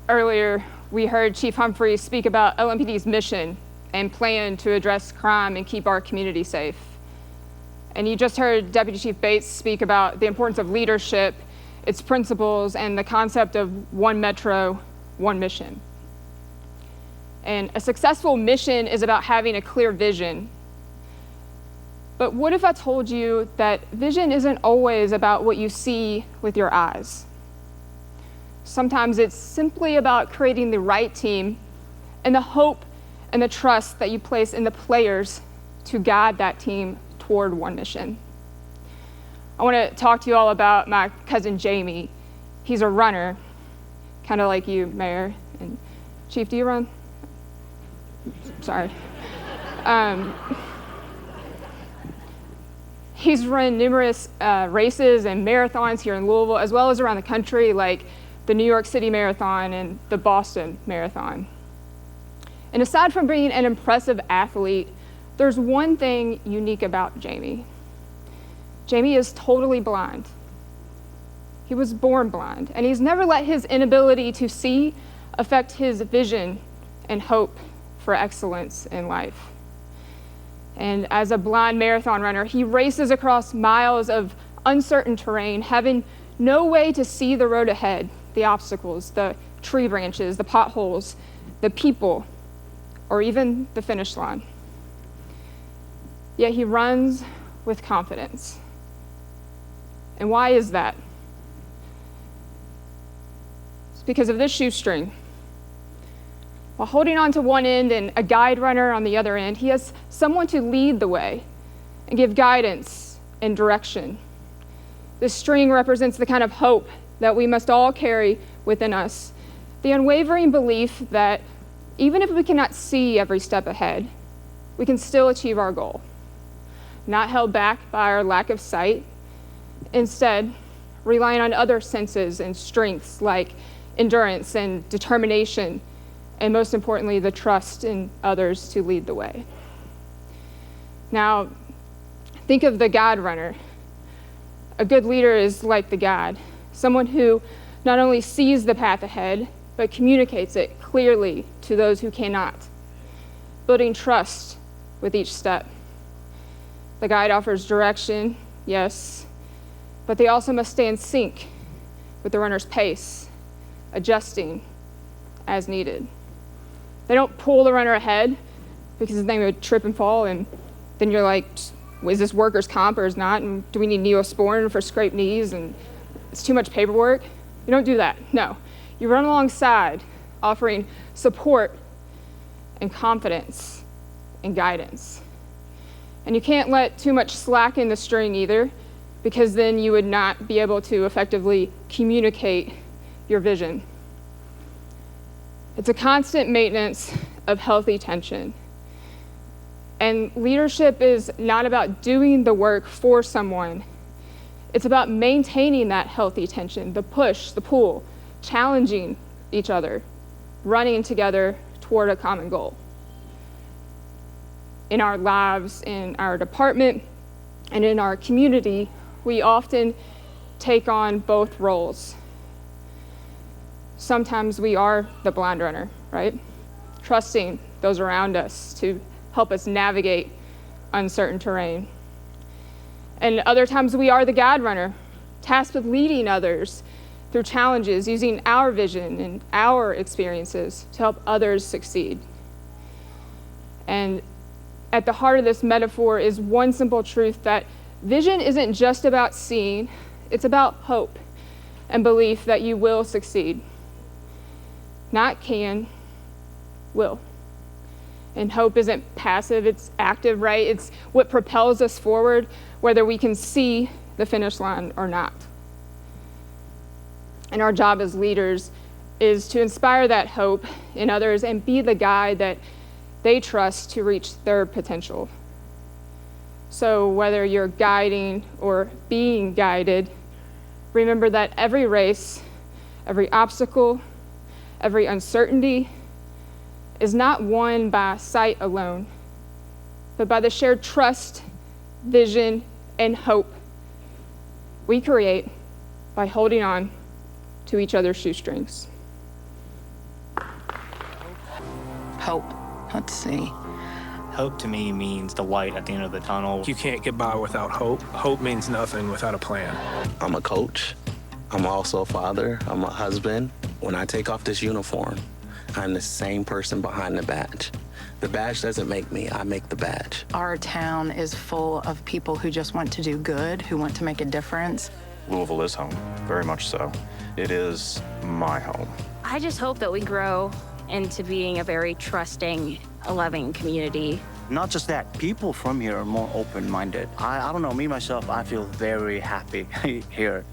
Earlier, we heard Chief Humphrey speak about LMPD's mission and plan to address crime and keep our community safe. And you just heard Deputy Chief Bates speak about the importance of leadership, its principles, and the concept of one Metro, one mission. And a successful mission is about having a clear vision. But what if I told you that vision isn't always about what you see with your eyes? Sometimes it's simply about creating the right team and the hope and the trust that you place in the players to guide that team toward one mission. I want to talk to you all about my cousin Jamie. He's a runner, kind of like you, Mayor. And Chief, do you run? Sorry. He's run numerous races and marathons here in Louisville, as well as around the country, like the New York City Marathon and the Boston Marathon. And aside from being an impressive athlete, there's one thing unique about Jamie. Jamie is totally blind. He was born blind, and he's never let his inability to see affect his vision and hope for excellence in life. And as a blind marathon runner, he races across miles of uncertain terrain, having no way to see the road ahead, the obstacles, the tree branches, the potholes, the people, or even the finish line. Yet he runs with confidence. And why is that? It's because of this shoestring. While holding on to one end and a guide runner on the other end, he has someone to lead the way and give guidance and direction. This string represents the kind of hope that we must all carry within us, the unwavering belief that even if we cannot see every step ahead, we can still achieve our goal, not held back by our lack of sight, instead relying on other senses and strengths like endurance and determination, and most importantly, the trust in others to lead the way. Now, think of the guide runner. A good leader is like the guide, someone who not only sees the path ahead, but communicates it clearly to those who cannot, building trust with each step. The guide offers direction, yes, but they also must stay in sync with the runner's pace, adjusting as needed. They don't pull the runner ahead because they would trip and fall, and then you're like, is this workers' comp or is not? And do we need Neosporin for scraped knees? And it's too much paperwork. You don't do that, no. You run alongside, offering support and confidence and guidance. And you can't let too much slack in the string either, because then you would not be able to effectively communicate your vision. It's a constant maintenance of healthy tension. And leadership is not about doing the work for someone. It's about maintaining that healthy tension, the push, the pull, challenging each other, running together toward a common goal. In our lives, in our department, and in our community, we often take on both roles. Sometimes we are the blind runner, right? Trusting those around us to help us navigate uncertain terrain. And other times we are the guide runner, tasked with leading others through challenges, using our vision and our experiences to help others succeed. And at the heart of this metaphor is one simple truth, that vision isn't just about seeing, it's about hope and belief that you will succeed. Not can, will. And hope isn't passive, it's active, right? It's what propels us forward, whether we can see the finish line or not. And our job as leaders is to inspire that hope in others and be the guide that they trust to reach their potential. So whether you're guiding or being guided, remember that every race, every obstacle, every uncertainty is not won by sight alone, but by the shared trust, vision, and hope we create by holding on to each other's shoestrings. Hope. Let's see. Hope to me means the light at the end of the tunnel. You can't get by without hope. Hope means nothing without a plan. I'm a coach. I'm also a father. I'm a husband. When I take off this uniform, I'm the same person behind the badge. The badge doesn't make me, I make the badge. Our town is full of people who just want to do good, who want to make a difference. Louisville is home, very much so. It is my home. I just hope that we grow into being a very trusting, loving community. Not just that, people from here are more open-minded. I don't know, me, myself, I feel very happy here.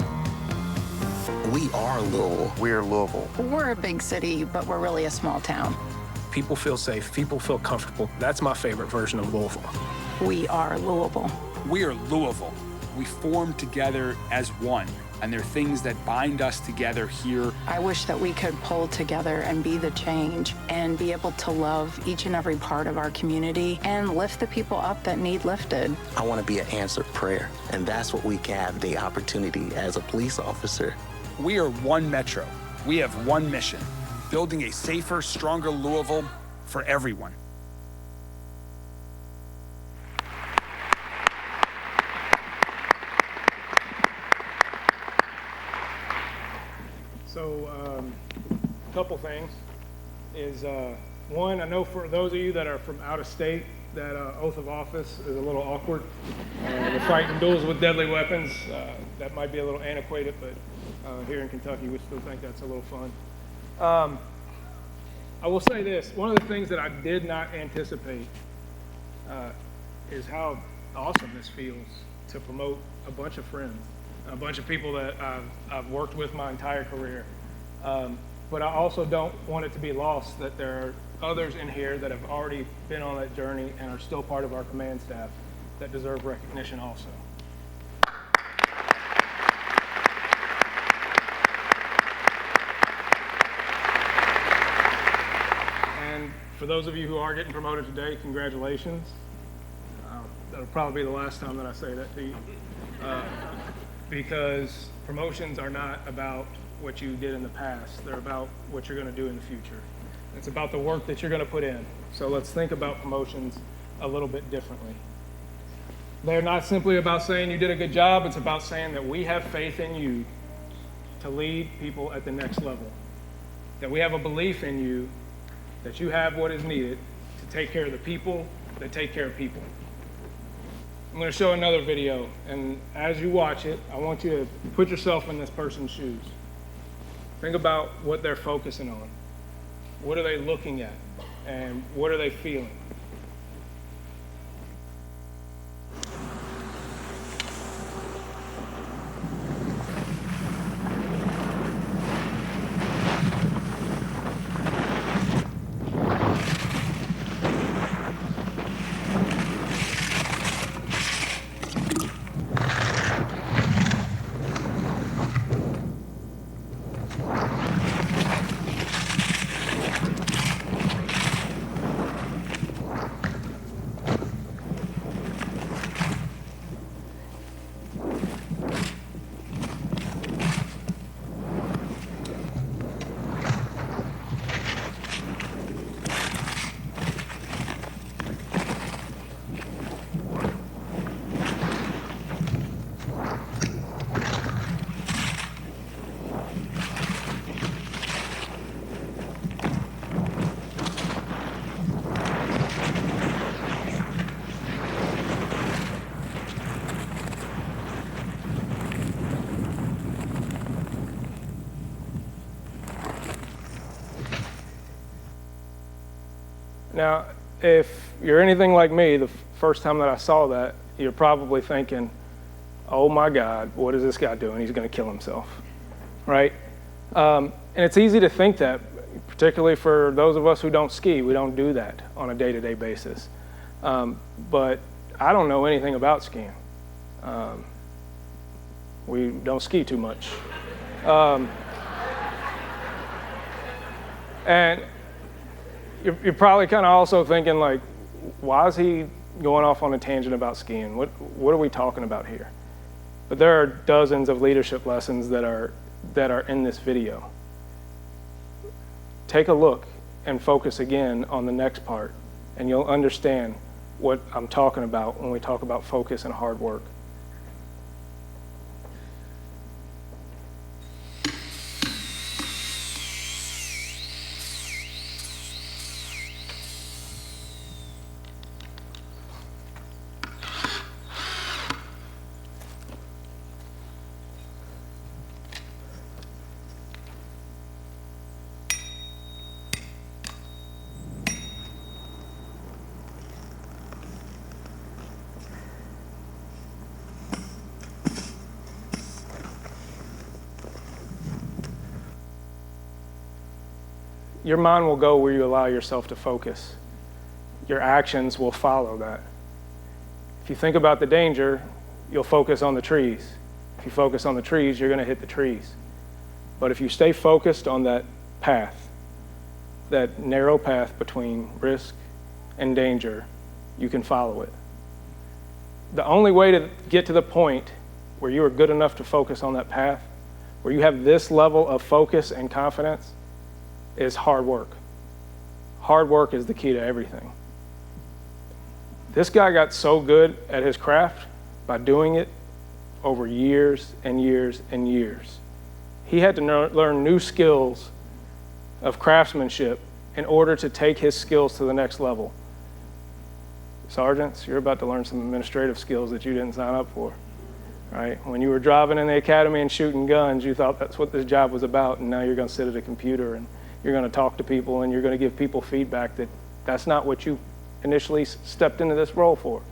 We are Louisville. We're Louisville. We're a big city, but we're really a small town. People feel safe, people feel comfortable. That's my favorite version of Louisville. We are Louisville. We are Louisville. We form together as one, and there are things that bind us together here. I wish that we could pull together and be the change and be able to love each and every part of our community and lift the people up that need lifted. I want to be an answered prayer, and that's what we have the opportunity as a police officer. We are one Metro. We have one mission, building a safer, stronger Louisville for everyone. So, a couple things is, one, I know for those of you that are from out of state, that oath of office is a little awkward. We're fighting duels with deadly weapons. That might be a little antiquated, but here in Kentucky, we still think that's a little fun. I will say this, one of the things that I did not anticipate is how awesome this feels to promote a bunch of friends, a bunch of people that I've worked with my entire career. But I also don't want it to be lost that there are others in here that have already been on that journey and are still part of our command staff that deserve recognition also. And for those of you who are getting promoted today, congratulations. That'll probably be the last time that I say that to you. Because promotions are not about what you did in the past. They're about what you're going to do in the future. It's about the work that you're going to put in. So let's think about promotions a little bit differently. They're not simply about saying you did a good job. It's about saying that we have faith in you to lead people at the next level. that we have a belief in you, that you have what is needed to take care of the people that take care of people. I'm going to show another video, and as you watch it, I want you to put yourself in this person's shoes. Think about what they're focusing on. What are they looking at? And what are they feeling? Now, if you're anything like me, the first time that I saw that, you're probably thinking, oh my God, what is this guy doing? He's going to kill himself, right? And it's easy to think that, particularly for those of us who don't ski. We don't do that on a day-to-day basis. But I don't know anything about skiing. We don't ski too much. And you're probably kind of also thinking, like, why is he going off on a tangent about skiing? What are we talking about here? But there are dozens of leadership lessons that are in this video. Take a look and focus again on the next part, and you'll understand what I'm talking about when we talk about focus and hard work. Your mind will go where you allow yourself to focus. Your actions will follow that. If you think about the danger, you'll focus on the trees. If you focus on the trees, you're going to hit the trees. But if you stay focused on that path, that narrow path between risk and danger, you can follow it. The only way to get to the point where you are good enough to focus on that path, where you have this level of focus and confidence, is hard work. Hard work is the key to everything. This guy got so good at his craft by doing it over years and years and years. He had to learn new skills of craftsmanship in order to take his skills to the next level. Sergeants, you're about to learn some administrative skills that you didn't sign up for, right? When you were driving in the academy and shooting guns, you thought that's what this job was about, and now you're going to sit at a computer and you're going to talk to people and you're going to give people feedback that that's not what you initially stepped into this role for.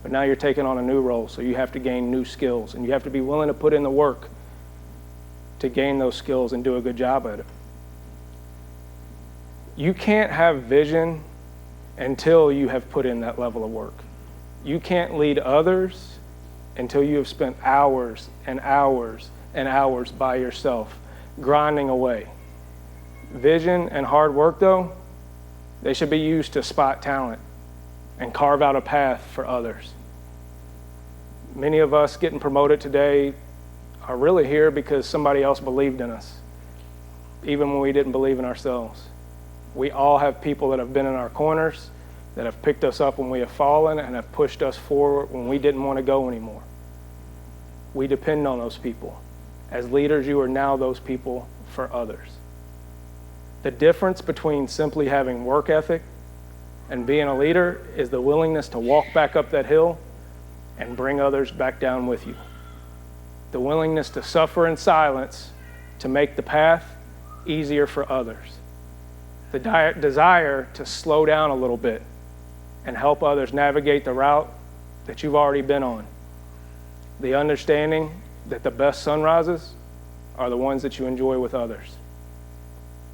But now you're taking on a new role, so you have to gain new skills, and you have to be willing to put in the work to gain those skills and do a good job at it. You can't have vision until you have put in that level of work. You can't lead others until you have spent hours and hours and hours by yourself, grinding away. Vision and hard work, though, they should be used to spot talent and carve out a path for others. Many of us getting promoted today are really here because somebody else believed in us, even when we didn't believe in ourselves. We all have people that have been in our corners, that have picked us up when we have fallen and have pushed us forward when we didn't want to go anymore. We depend on those people. As leaders, you are now those people for others. The difference between simply having work ethic and being a leader is the willingness to walk back up that hill and bring others back down with you. The willingness to suffer in silence to make the path easier for others. The desire to slow down a little bit and help others navigate the route that you've already been on. The understanding that the best sunrises are the ones that you enjoy with others.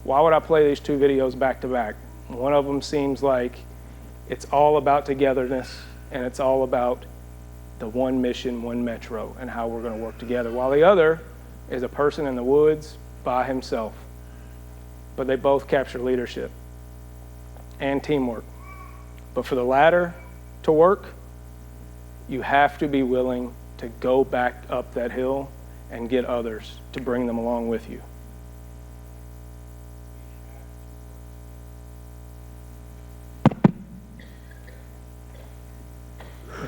Why would I play these two videos back to back? One of them seems like it's all about togetherness and it's all about the one mission, one metro, and how we're going to work together, while the other is a person in the woods by himself. But they both capture leadership and teamwork. But for the latter to work, you have to be willing to go back up that hill and get others to bring them along with you.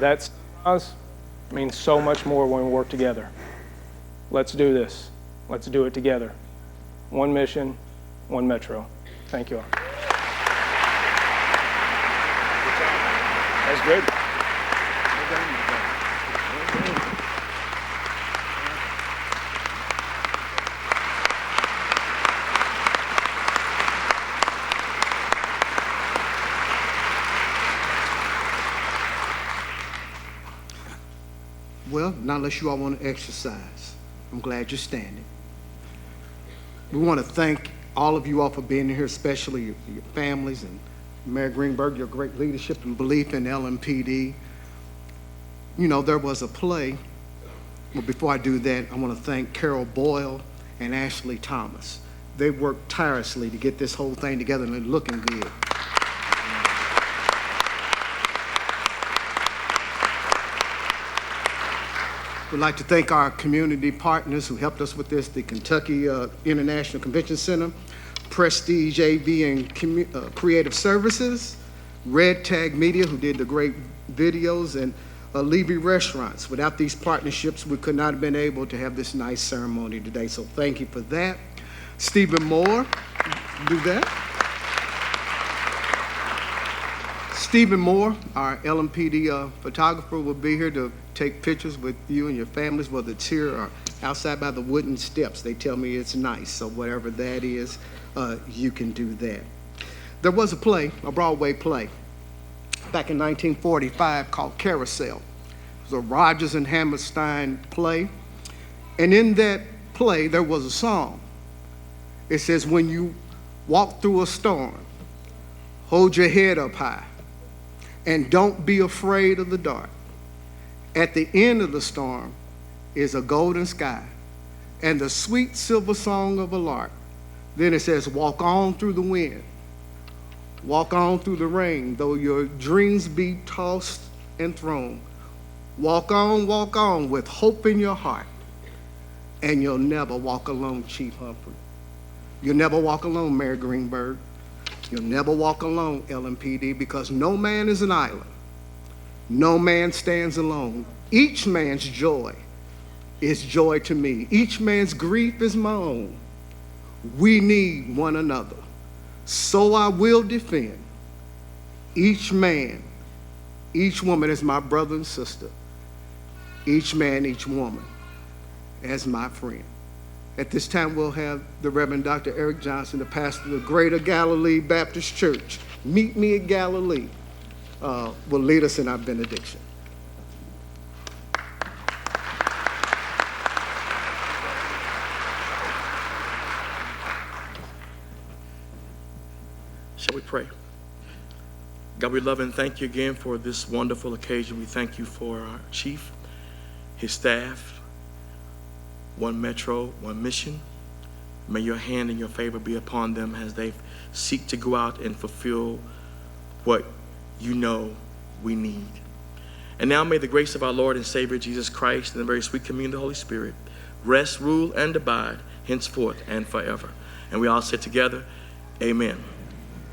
That means so much more when we work together. Let's do this. Let's do it together. One mission, one metro. Thank you all. That's good. Well, not unless you all want to exercise. I'm glad you're standing. We want to thank all of you all for being here, especially your families and Mayor Greenberg, your great leadership and belief in LMPD. You know, there was a play. But before I do that, I want to thank Carol Boyle and Ashley Thomas. They worked tirelessly to get this whole thing together and it's looking good. We'd like to thank our community partners who helped us with this, the Kentucky International Convention Center, Prestige AV and Creative Services, Red Tag Media, who did the great videos, and Levy Restaurants. Without these partnerships, we could not have been able to have this nice ceremony today, so thank you for that. Stephen Moore, do that. Stephen Moore, our LMPD photographer, will be here to take pictures with you and your families, whether it's here or outside by the wooden steps. They tell me it's nice, so whatever that is, you can do that. There was a play, a Broadway play, back in 1945 called Carousel. It was a Rodgers and Hammerstein play, and in that play there was a song. It says, when you walk through a storm, hold your head up high, and don't be afraid of the dark. At the end of the storm is a golden sky and the sweet silver song of a lark. Then it says, walk on through the wind, walk on through the rain, though your dreams be tossed and thrown. Walk on with hope in your heart, and you'll never walk alone, Chief Humphrey. You'll never walk alone, Mayor Greenberg. You'll never walk alone, LMPD, because no man is an island. No man stands alone. Each man's joy is joy to me. Each man's grief is my own. We need one another. So I will defend each man, each woman as my brother and sister. Each man, each woman as my friend. At this time, we'll have the Reverend Dr. Eric Johnson, the pastor of the Greater Galilee Baptist Church. Meet me at Galilee. Will lead us in our benediction. Shall we pray? God, we love and thank you again for this wonderful occasion. We thank you for our chief, his staff, one metro, one mission. May your hand and your favor be upon them as they seek to go out and fulfill what you know we need. And now may the grace of our Lord and Savior Jesus Christ and the very sweet communion of the Holy Spirit rest, rule, and abide henceforth and forever. And we all sit together, amen.